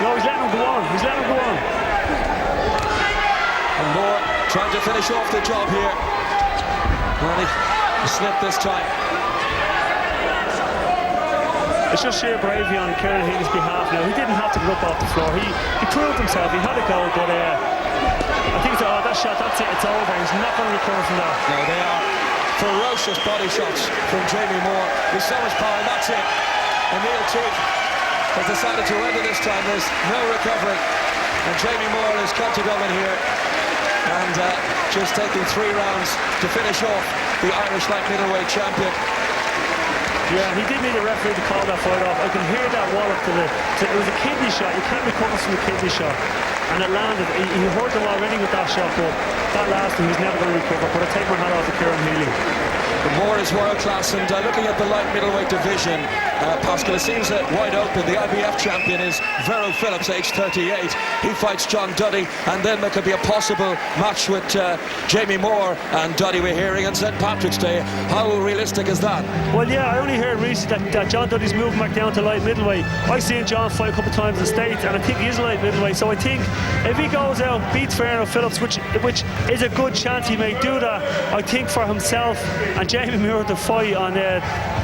E: No, he's letting him go on. He's letting him go on.
C: And Moore trying to finish off the job here. And he slipped this time.
E: It's just sheer bravery on Ciaran Healy's behalf now. He didn't have to get up off the floor. He proved himself. He had a goal, but I think that shot, that's it. It's over. He's not going to recover from that.
C: No, they are ferocious body shots from Jamie Moore. With so much power, and that's it. Emil Teeth has decided to end it this time. There's no recovery. And Jamie Moore has come to Dublin here and just taking 3 rounds to finish off the Irish light-middleweight champion.
E: Yeah, he did need a referee to call that fight off. I can hear that wallop it was a kidney shot. You can't recover from a kidney shot. And it landed. He hurt him already with that shot, but that last one, he's never going to recover. But I take my hat off to Ciaran Healy.
C: Moore is world class, and looking at the light middleweight division, Pascal, it seems wide open. The IBF champion is Vero Phillips, age 38. He fights John Duddy, and then there could be a possible match with Jamie Moore and Duddy, we're hearing, on St. Patrick's Day. How realistic is that?
E: Well, yeah, I only heard recently that John Duddy's moving back down to light middleweight. I've seen John fight a couple of times in the States, and I think he is light middleweight. So I think if he goes out, beats Vero Phillips, which is a good chance he may do that, I think for himself and Jamie Moore to fight on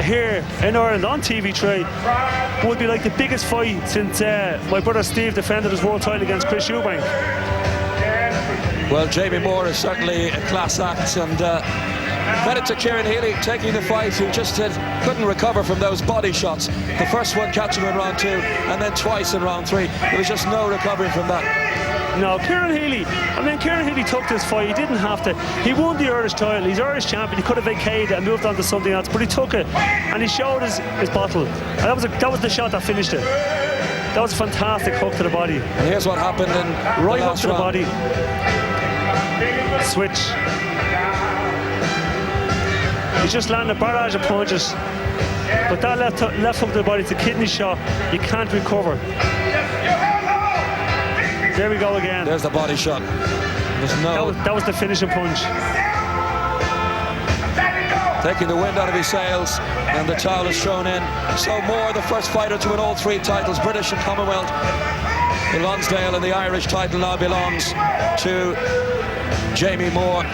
E: here in Ireland on TV3 would be like the biggest fight since my brother Steve defended his world title against Chris Eubank.
C: Well, Jamie Moore is certainly a class act, and credit to Ciaran Healy taking the fight, who just couldn't recover from those body shots. The first one catching him in round 2, and then twice in round 3. There was just no recovering from that.
E: No, Ciaran Healy took this fight. He didn't have to. He won the Irish title. He's Irish champion. He could have vacated and moved on to something else, but he took it, and he showed his bottle. And that was the shot that finished it. That was a fantastic hook to the body.
C: And here's what happened in
E: right
C: the
E: hook
C: last
E: to the
C: round.
E: body. Switch. He's just landing a barrage of punches, but that left hook to the body, it's a kidney shot. You can't recover. There we go again.
C: There's the body shot.
E: That was the finishing punch.
C: Taking the wind out of his sails, and the towel is thrown in. So Moore, the first fighter to win all 3 titles, British and Commonwealth. The Lonsdale and the Irish title now belongs to Jamie Moore.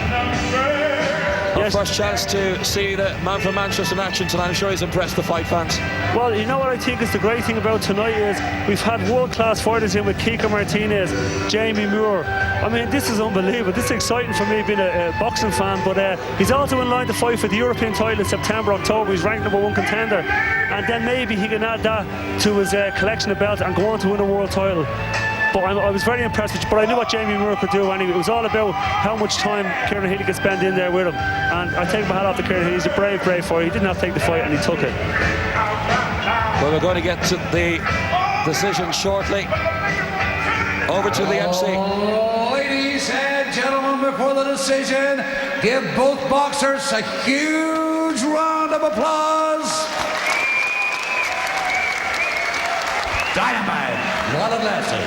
C: Our first chance to see the man from Manchester in action tonight. I'm sure he's impressed the fight fans.
E: Well, you know what I think is the great thing about tonight is we've had world-class fighters in with Kiko Martinex, Jamie Moore. I mean, this is unbelievable. This is exciting for me being a boxing fan, but he's also in line to fight for the European title in September, October. He's ranked #1 contender, and then maybe he can add that to his collection of belts and go on to win a world title. But I was very impressed with, but I knew what Jamie Moore could do anyway. It was all about how much time Ciaran Healy could spend in there with him. And I take my hat off to Ciaran Healy. He's a brave fighter. He did not take the fight, and he took it.
C: Well, we're going to get to the decision shortly. Over to the MC.
B: Ladies and gentlemen, before the decision, give both boxers a huge round of applause. Dynamite, what a blessing.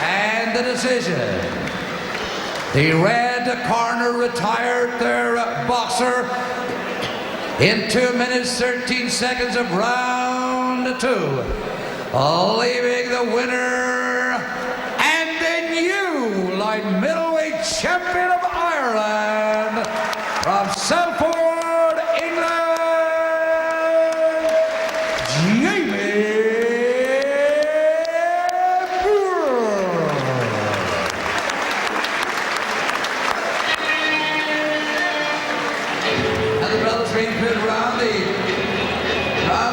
B: And the decision. The red corner retired their boxer in 2 minutes, 13 seconds of round 2. Leaving the winner and the new light middleweight champion of Ireland from Salford, England, Jamie Moore. And the belts being put around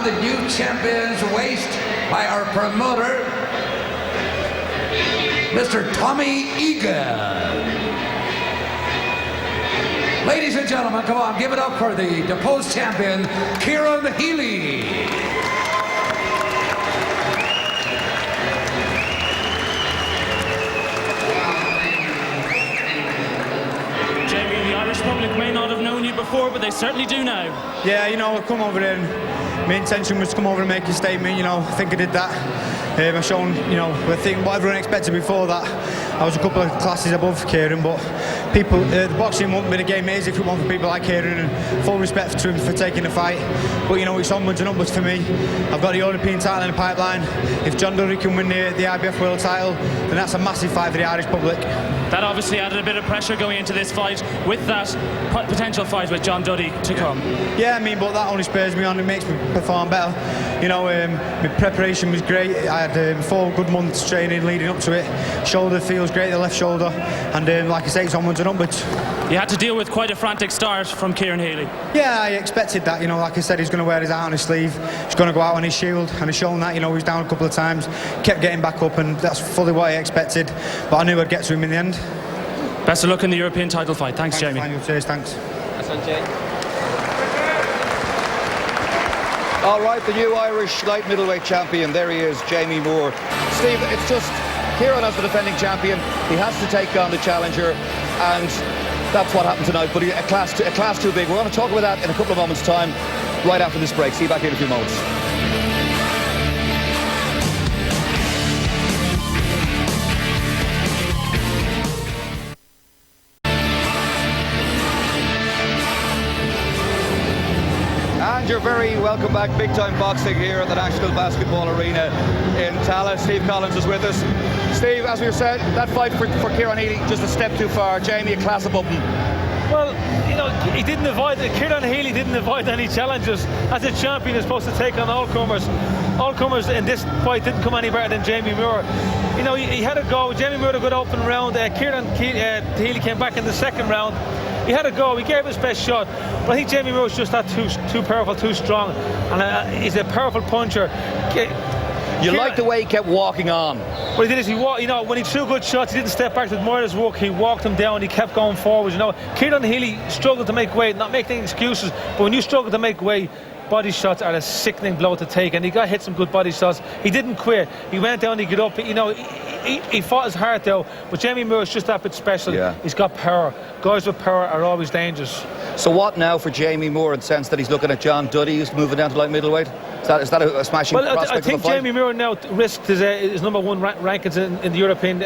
B: the new champion's waist by our promoter, Mr. Tommy Egan. Ladies and gentlemen, come on, give it up for the deposed champion, Ciaran Healy.
S: Jamie, the Irish public may not have known you before, but they certainly do now.
G: Yeah, you know, I've come over here and my intention was to come over and make a statement, you know. I think I did that. I've shown, you know, I think what everyone expected before that. I was a couple of classes above Ciaran, but people, the boxing won't be the game it is if it weren't for people like Ciaran, and full respect to him for taking the fight. But, you know, it's onwards and upwards for me. I've got the European title in the pipeline. If John Duddy can win the IBF world title, then that's a massive fight for the Irish public.
S: That obviously added a bit of pressure going into this fight with that potential fight with John Duddy to come.
G: Yeah, I mean, but that only spurs me on. It makes me perform better. You know, my preparation was great. I had 4 good months training leading up to it. Shoulder feels great, the left shoulder, and like I say, it's onwards and upwards.
S: You had to deal with quite a frantic start from Ciaran Healy.
G: Yeah, I expected that. You know, like I said, he's going to wear his heart on his sleeve. He's going to go out on his shield, and he's shown that. You know, he was down a couple of times, kept getting back up, and that's fully what I expected. But I knew I'd get to him in the end.
S: Best of luck in the European title fight. Thanks Jamie.
G: Cheers, thanks.
A: All right, the new Irish light middleweight champion. There he is, Jamie Moore. Steve, it's just Ciaran as the defending champion. He has to take on the challenger, and that's what happened tonight, but a class too big. We're going to talk about that in a couple of moments' time, right after this break. See you back here in a few moments. And you're very welcome back. Big time boxing here at the National Basketball Arena in Tallaght. Steve Collins is with us. Steve, as we said, that fight for Ciaran Healy just a step too far. Jamie, a class above him.
U: Well, you know, he didn't avoid, Ciaran Healy didn't avoid any challenges. As a champion, he's supposed to take on all comers. All comers in this fight didn't come any better than Jamie Moore. You know, he had a go. Jamie Moore had a good open round. Ciaran Healy came back in the second round. He had a go. He gave his best shot. But I think Jamie Moore was just that too powerful, too strong. And he's a powerful puncher.
A: You like the way he kept walking on.
U: What he did is he walked, you know, when he threw good shots, he didn't step back to admire his work. He walked him down, he kept going forward. You know, Ciaran Healy struggled to make weight, not making excuses, but when you struggle to make weight, body shots are a sickening blow to take, and he got hit some good body shots. He didn't quit. He went down, he got up. You know, he fought his heart out. But Jamie Moore is just that bit special. Yeah. He's got power. Guys with power are always dangerous.
A: So what now for Jamie Moore, in the sense that he's looking at John Duddy, who's moving down to light middleweight? Is that a smashing prospect?
U: I think Jamie Moore now risked his #1 rankings in the European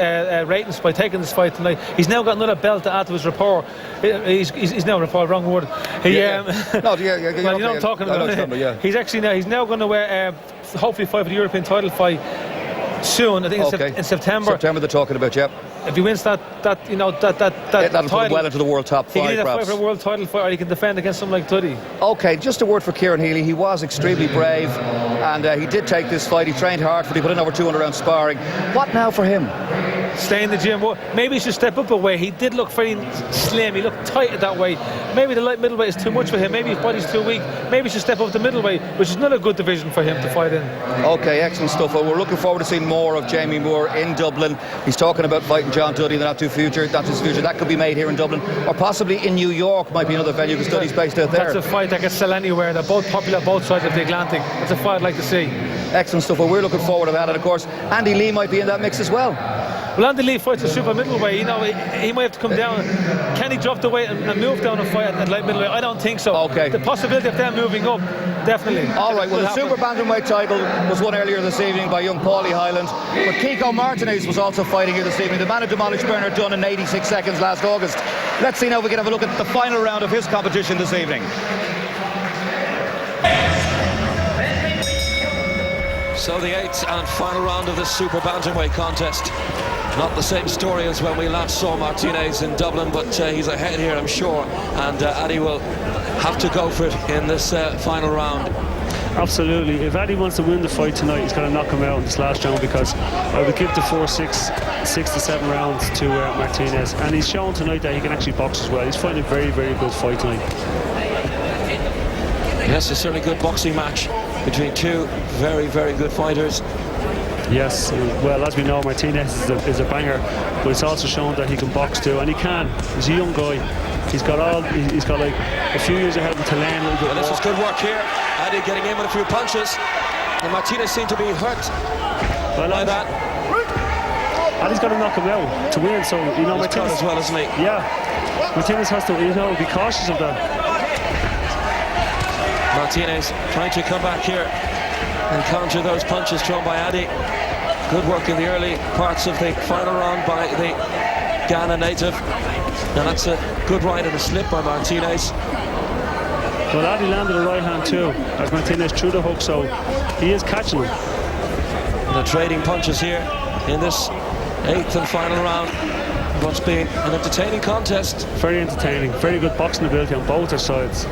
U: ratings by taking this fight tonight. He's now got another belt to add to his rapport. He's now rapport, wrong word.
A: Well, you know what
U: I'm talking about. He's now going to hopefully fight for the European title fight soon. I think in September.
A: September they're talking about, yep.
U: If he wins that
A: that'll
U: title,
A: put him well into the world top 5.
U: He can either fight for a world title fight, or he can defend against someone like Duddy.
A: Okay, just a word for Ciaran Healy. He was extremely brave, and he did take this fight. He trained hard for it. He put in over 200 rounds sparring. What now for him?
U: Stay in the gym. Maybe he should step up a weight. He did look very slim. He looked tight at that weight. Maybe the light middleweight is too much for him. Maybe his body's too weak. Maybe he should step up to middleweight, which is not a good division for him to fight in.
A: Okay, excellent stuff. Well, we're looking forward to seeing more of Jamie Moore in Dublin. He's talking about fighting John Duddy in the not too future. That could be made here in Dublin, or possibly in New York. Might be another venue because Duddy's based out there.
U: That's a fight that can sell anywhere. They're both popular, both sides of the Atlantic. It's a fight I'd like to see.
A: Excellent stuff. Well, we're looking forward to that, and of course, Andy Lee might be in that mix as well.
U: Well, Andy Lee fights a super middleweight. You know, he might have to come down. Can he drop the weight and move down and fight at light middleweight? I don't think so.
A: Okay.
U: The possibility of them moving up, definitely.
A: All right. Well, the super bantamweight title was won earlier this evening by young Paulie Hyland, but Kiko Martinex was also fighting here this evening. The man who demolished Bernard Dunn in 86 seconds last August. Let's see now if we can have a look at the final round of his competition this evening.
C: So the 8th and final round of this super bantamweight contest. Not the same story as when we last saw Martinez in Dublin, but he's ahead here, I'm sure, and Addy will have to go for it in this final round.
E: Absolutely. If Addy wants to win the fight tonight, he's got to knock him out in this last round, because I would give the 6 to 7 rounds to Martinez, and he's shown tonight that he can actually box as well. He's fighting a very, very good fight tonight.
C: Yes, a certainly good boxing match between two very, very good fighters.
E: Yes, well, as we know, Martinez is a banger, but it's also shown that he can box too, and he can. He's a young guy. He's got like a few years ahead of him to learn a little bit more.
C: This is good work here. Addy getting in with a few punches, and Martinez seemed to be hurt by that.
E: Addy's got to knock him out to win, so you know, Martinez
C: as well, isn't he?
E: Yeah, Martinez has to, you know, be cautious of that.
C: Martinez trying to come back here and counter those punches thrown by Addy. Good work in the early parts of the final round by the Ghana native. Now that's a good right and a slip by Martinez.
E: Well, Addy landed a right hand too, as Martinez threw the hook, so he is catching him.
C: And the trading punches here in this 8th and final round. What's been an entertaining contest.
E: Very entertaining, very good boxing ability on both their sides.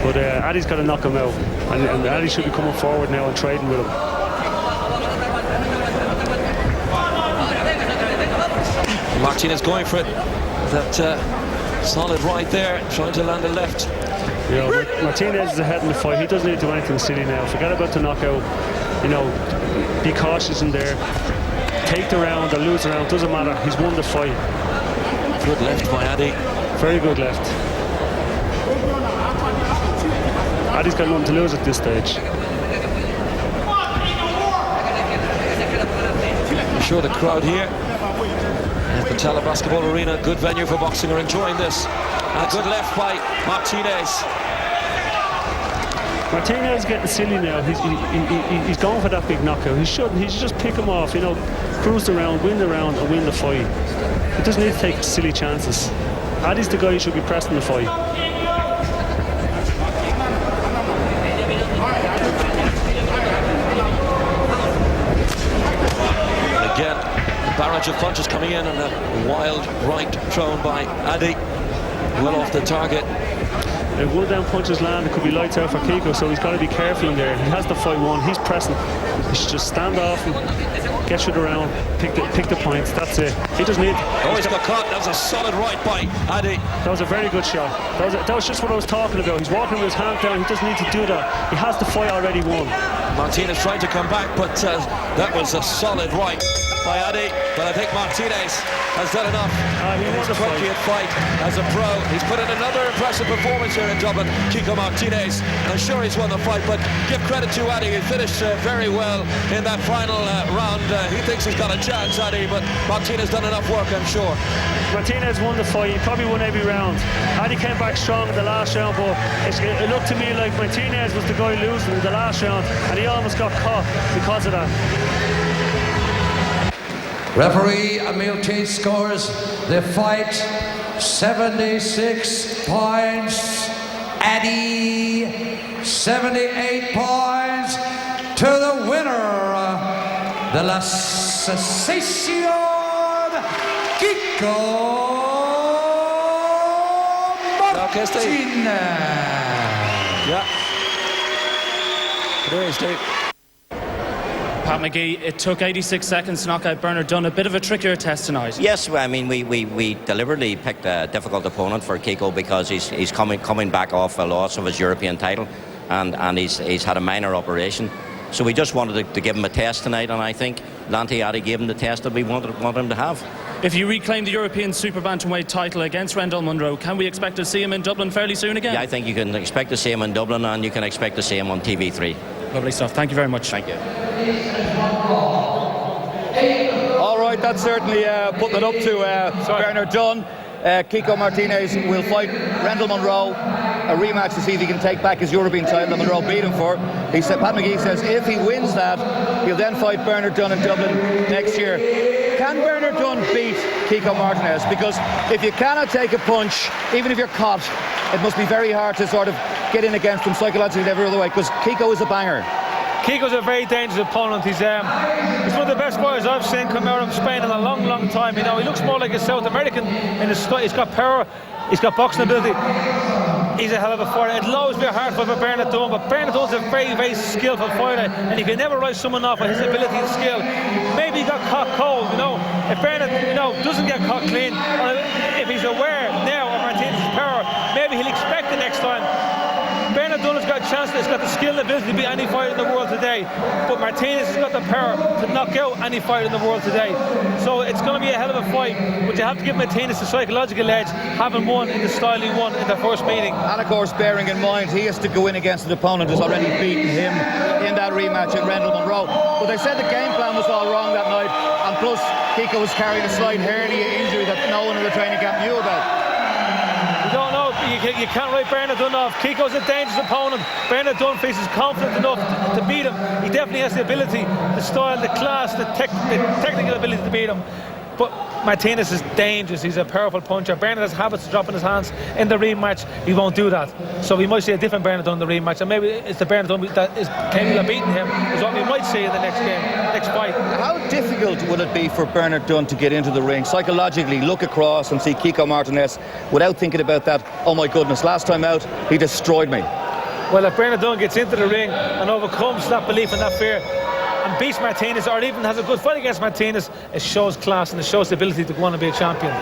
E: But Addy's got to knock him out, and Addy should be coming forward now and trading with him.
C: Martinez going for it. That solid right there, trying to land a left.
E: Yeah, Martinez is ahead in the fight. He doesn't need to do anything silly now. Forget about the knockout. You know, be cautious in there. Take the round or lose the round, doesn't matter. He's won the fight.
C: Good left by Addy.
E: Very good left. Addy's got nothing to lose at this stage.
C: I'm sure the crowd here at the Tallaght Basketball Arena, good venue for boxing, are enjoying this. A good left by Martinez.
E: Martinez is getting silly now. He's going for that big knockout. He shouldn't. He should just pick him off, you know, cruise around, win the round and win the fight. He doesn't need to take silly chances. Addy's the guy who should be pressing the fight.
C: And again, a barrage of punches coming in and a wild right thrown by Addy. Well off the target.
E: If one of them punches land, it could be lights out for Kiko, so he's got to be careful in there. He has the fight won, he's pressing. He should just stand off and get shit around, pick the points, that's it. He doesn't need...
C: Oh, he's got caught. That was a solid right by Addy.
E: That was a very good shot. That was just what I was talking about. He's walking with his hand down, he doesn't need to do that. He has the fight already won.
C: Martinez tried to come back, but that was a solid right by Addy. But I think Martinez has done enough in his 20th fight as a pro. He's put in another impressive performance here in Dublin, Kiko Martinex. And I'm sure he's won the fight, but give credit to Addy. He finished very well in that final round. He thinks he's got a chance, Addy, but Martinez done enough work, I'm sure.
E: Martinez won the fight. He probably won every round. Addy came back strong in the last round, but it looked to me like Martinez was the guy losing in the last round, and he almost got caught because of that.
B: Referee Emil Tate scores the fight 76 points. Addy 78 points to the winner, de la Session, Kiko Martinex.
C: Yeah. There is Dave.
S: Pat McGee, it took 86 seconds to knock out Bernard Dunne. A bit of a trickier test tonight.
H: Yes, I mean, we deliberately picked a difficult opponent for Kiko because he's coming back off a loss of his European title, and he's had a minor operation. So we just wanted to give him a test tonight, and I think Lante Addy gave him the test that we wanted him to have.
S: If you reclaim the European super-bantamweight title against Rendell Munro, can we expect to see him in Dublin fairly soon again?
H: Yeah, I think you can expect to see him in Dublin, and you can expect to see him on TV3.
S: Lovely stuff. Thank you very much.
H: Thank you.
A: All right, that's certainly putting it up to Bernard Dunne. Kiko Martinez will fight Rendell Munro, a rematch to see if he can take back his European title that Munro beat him for. He said, Pat McGee says if he wins that, he'll then fight Bernard Dunne in Dublin next year. Can Bernard Dunne beat Kiko Martinez? Because if you cannot take a punch, even if you're caught, it must be very hard to sort of get in against him psychologically and every other way, because Kiko is a banger.
U: Kiko's a very dangerous opponent. He's one of the best boys I've seen come out of Spain in a long, long time. You know, he looks more like a South American in his style. He's got power, he's got boxing ability. He's a hell of a fighter. It'll always be a hard fight for Bernard Dunne, but Bernard Dunne's a very, very skillful fighter, and you can never write someone off on his ability and skill. Maybe he got caught cold, you know. If Bernard, doesn't get caught clean, or if he's aware now of Martinez's power, maybe he'll expect the next time. Bernard Dunne has got a chance, he's got the skill and ability to beat any fighter in the world today, but Martinez has got the power to knock out any fighter in the world today. So it's going to be a hell of a fight, but you have to give Martinez the psychological edge, having won in the style he won in the first meeting.
A: And of course, bearing in mind, he has to go in against an opponent who's already beaten him in that rematch in Rendell Munro. But they said the game plan was all wrong that night, and plus Kiko was carrying a slight hernia injury that no one in the training camp knew about.
U: You don't know, you can't write Bernard Dunne off. Kiko's a dangerous opponent. Bernard Dunne feels he's confident enough to beat him. He definitely has the ability, the style, the class, the technical ability to beat him. But Martinez is dangerous. He's a powerful puncher. Bernard has habits of dropping his hands. In the rematch, he won't do that. So we might see a different Bernard Dunne in the rematch, and maybe it's the Bernard Dunne that is capable of beating him is what we might see in the next fight.
A: How difficult would it be for Bernard Dunne to get into the ring, psychologically look across and see Kiko Martinez without thinking about that, oh my goodness, last time out, he destroyed me?
U: Well, if Bernard Dunne gets into the ring and overcomes that belief and that fear, and beats Martinez, or even has a good fight against Martinez, it shows class and it shows the ability to go on and be a champion.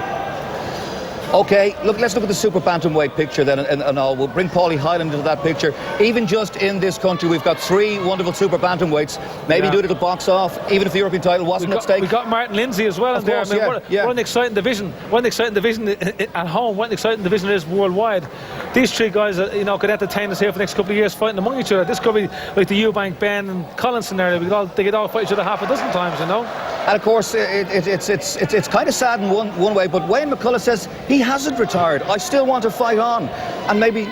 A: Okay, look, let's look at the super bantamweight picture then, and all. We'll bring Paulie Hyland into that picture. Even just in this country, we've got three wonderful super bantamweights. Maybe do a little box off, even if the European title wasn't at stake.
U: We've got Martin Lindsay as well in there. What an exciting division. What an exciting division at home. What an exciting division it is worldwide. These three guys, could entertain us here for the next couple of years fighting among each other. This could be like the Eubank, Ben and Collins scenario. They could all fight each other half a dozen times,
A: And of course, it's kind of sad in one way, but Wayne McCullough says he hasn't retired. I still want to fight on. And maybe,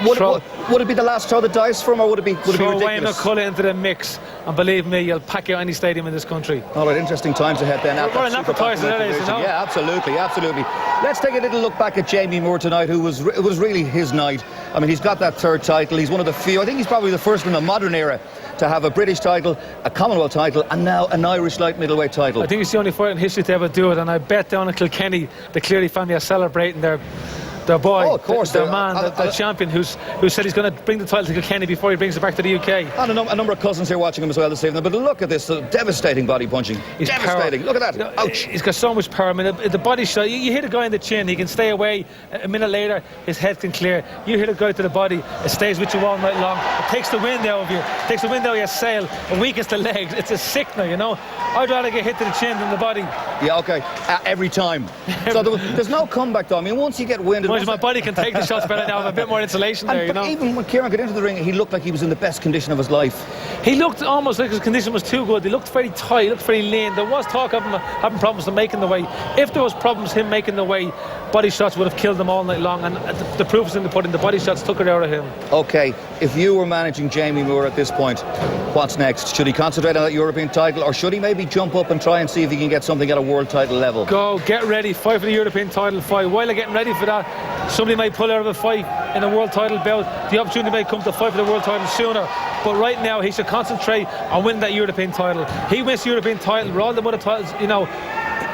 A: would it be the last throw the dice for him, or would it be ridiculous?
U: Wayne McCullough into the mix, and believe me, you'll pack out any stadium in this country.
A: All right, interesting times ahead then.
U: We're an appetizer, you know?
A: Yeah, absolutely. Let's take a little look back at Jamie Moore tonight, who was really his night. I mean, he's got that third title. He's one of the few. I think he's probably the first in the modern era to have a British title, a Commonwealth title, and now an Irish light middleweight title.
U: I think he's the only fighter in history to ever do it, and I bet down in Kilkenny the Cleary family are celebrating their boy,
A: oh, of course,
U: their man, the champion, who said he's going to bring the title to Kilkenny before he brings it back to the UK.
A: And a number of cousins here watching him as well this evening. But look at this devastating body punching.
U: He's
A: devastating.
U: Power.
A: Look at that. Ouch.
U: He's got so much power. I mean, the body shot, you hit a guy in the chin, he can stay away. A minute later, his head can clear. You hit a guy to the body, it stays with you all night long. It takes the wind out of you. It takes the wind out of your sail. It weakens the legs. It's a sickener, you know. I'd rather get hit to the chin than the body.
A: Yeah, okay. Every time. So there's no comeback, though. I mean, once you get winded...
U: My body can take the shots better now. I have a bit more insulation there, you know.
A: Even when Ciaran got into the ring, he looked like he was in the best condition of his life.
U: He looked almost like his condition was too good. He looked very tight, he looked very lean. There was talk of him having problems with making the weight. If there was problems him making the weight, body shots would have killed him all night long, and the proof is in the pudding. The body shots took it out of him.
A: Okay, if you were managing Jamie Moore at this point, what's next? Should he concentrate on that European title, or should he maybe jump up and try and see if he can get something at a world title level?
U: Go, get ready, fight for the European title fight. While they're getting ready for that, somebody might pull out of a fight in a world title bout. The opportunity may come to fight for the world title sooner, but right now he should concentrate on winning that European title. He wins the European title with all the other titles, you know,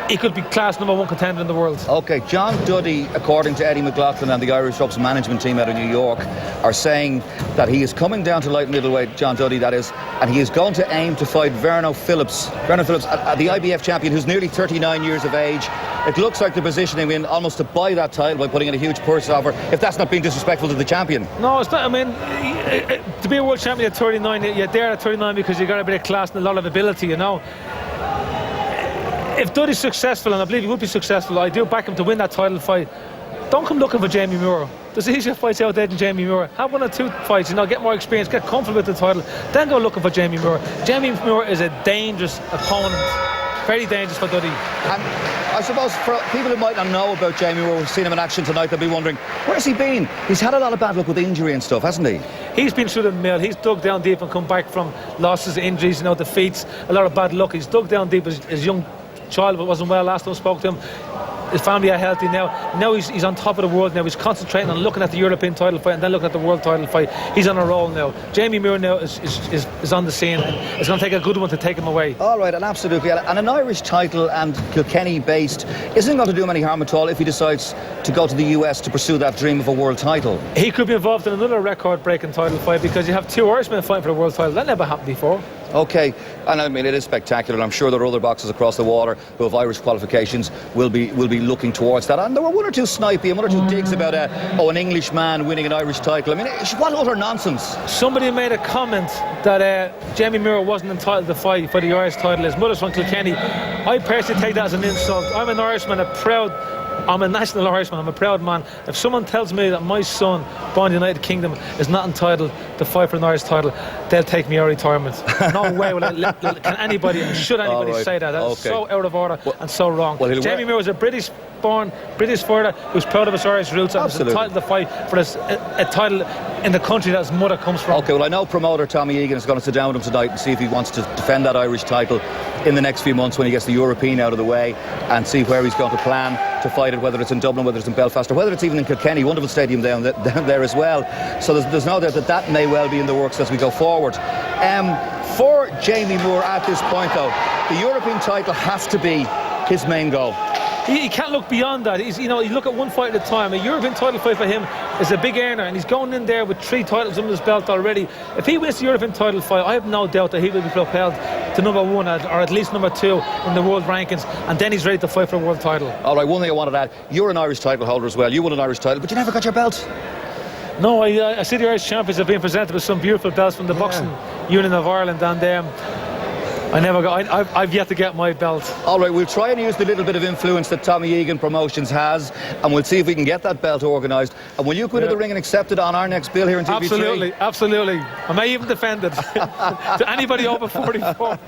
U: he could be class #1 contender in the world.
A: Okay, John Duddy, according to Eddie McLaughlin and the Irish Ropes management team out of New York, are saying that he is coming down to light middleweight, John Duddy that is, and he is going to aim to fight Verno Phillips, the IBF champion, who's nearly 39 years of age. It looks like they're positioning him almost to buy that title by putting in a huge purse offer, if that's not being disrespectful to the champion.
U: No, it's not. I mean, to be a world champion at 39, you're there at 39 because you've got a bit of class and a lot of ability, you know. If Duddy's successful, and I believe he would be successful, I do back him to win that title fight. Don't come looking for Jamie Moore. There's easier fights out there than Jamie Moore. Have 1 or 2 fights, you know, get more experience, get comfortable with the title, then go looking for Jamie Moore. Jamie Moore is a dangerous opponent. Very dangerous for Duddy.
A: And I suppose for people who might not know about Jamie Moore, who've seen him in action tonight, they'll be wondering, where's he been? He's had a lot of bad luck with injury and stuff, hasn't he?
U: He's been through the mill. He's dug down deep and come back from losses, injuries, you know, defeats, a lot of bad luck. He's dug down deep as young child, but wasn't well last time I spoke to him. His family are healthy now. Now he's on top of the world now. He's concentrating on looking at the European title fight and then looking at the world title fight. He's on a roll now. Jamie Moore now is on the scene. It's going to take a good one to take him away.
A: All right, and absolutely. And an Irish title and Kilkenny based isn't going to do him any harm at all if he decides to go to the US to pursue that dream of a world title.
U: He could be involved in another record-breaking title fight because you have 2 Irishmen fighting for the world title. That never happened before.
A: Okay, and I mean it is spectacular, and I'm sure there are other boxers across the water who have Irish qualifications will be looking towards that. And there were 1 or 2 snipey and 1 or 2 digs about an English man winning an Irish title. I mean, what utter nonsense.
U: Somebody made a comment that Jamie Moore wasn't entitled to fight for the Irish title. His mother's from Kilkenny. I personally take that as an insult. I'm an Irishman, I'm a national Irishman, I'm a proud man. If someone tells me that my son, born in the United Kingdom, is not entitled to fight for an Irish title, they'll take me out of retirement. No way can anybody, should anybody say that. That's so out of order and so wrong. Jamie Moore was a British-born, British fighter who's proud of his Irish roots and is entitled to fight for a title in the country that his mother comes from.
A: Okay, well I know promoter Tommy Egan is going to sit down with him tonight and see if he wants to defend that Irish title in the next few months when he gets the European out of the way, and see where he's going to plan to fight it, whether it's in Dublin, whether it's in Belfast, or whether it's even in Kilkenny, wonderful stadium down there as well. So there's no doubt that may well be in the works as we go forward. For Jamie Moore at this point though, the European title has to be his main goal.
U: He can't look beyond that. You look at 1 fight at a time. A European title fight for him is a big earner, and he's going in there with 3 titles under his belt already. If he wins the European title fight, I have no doubt that he will be propelled to #1 or at least #2 in the world rankings, and then he's ready to fight for a world title.
A: All right, one thing I wanted to add, you're an Irish title holder as well. You won an Irish title, but you never got your belt.
U: No, I see the Irish champions have been presented with some beautiful belts from the Boxing Union of Ireland, and I never got. I've yet to get my belt.
A: All right, we'll try and use the little bit of influence that Tommy Egan Promotions has, and we'll see if we can get that belt organised. And will you go into the ring and accept it on our next bill here in TV3?
U: Absolutely, absolutely. I may even defend it to anybody over 44.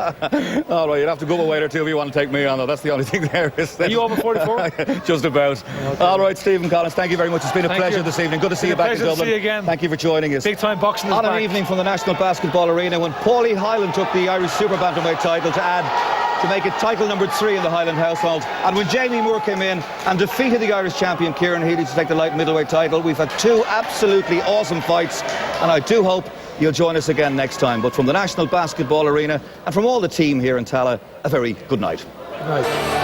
A: All right, you'd have to go away or two if you want to take me on, though. That's the only thing there is.
U: Are you over 44?
A: Just about. Okay. All right, Stephen Collins, thank you very much. It's been a pleasure this evening. Good to see you back in Dublin.
U: To see you again.
A: Thank you for joining us.
U: Big time boxing is
A: on
U: back.
A: An evening from the National Basketball Arena when Paulie Hyland took the Irish super-bantamweight title to make it title number 3 in the Hyland household, and when Jamie Moore came in and defeated the Irish champion Ciaran Healy to take the light middleweight title, we've had 2 absolutely awesome fights, and I do hope you'll join us again next time. But from the National Basketball Arena and from all the team here in Tala, a very good night.
U: Good night.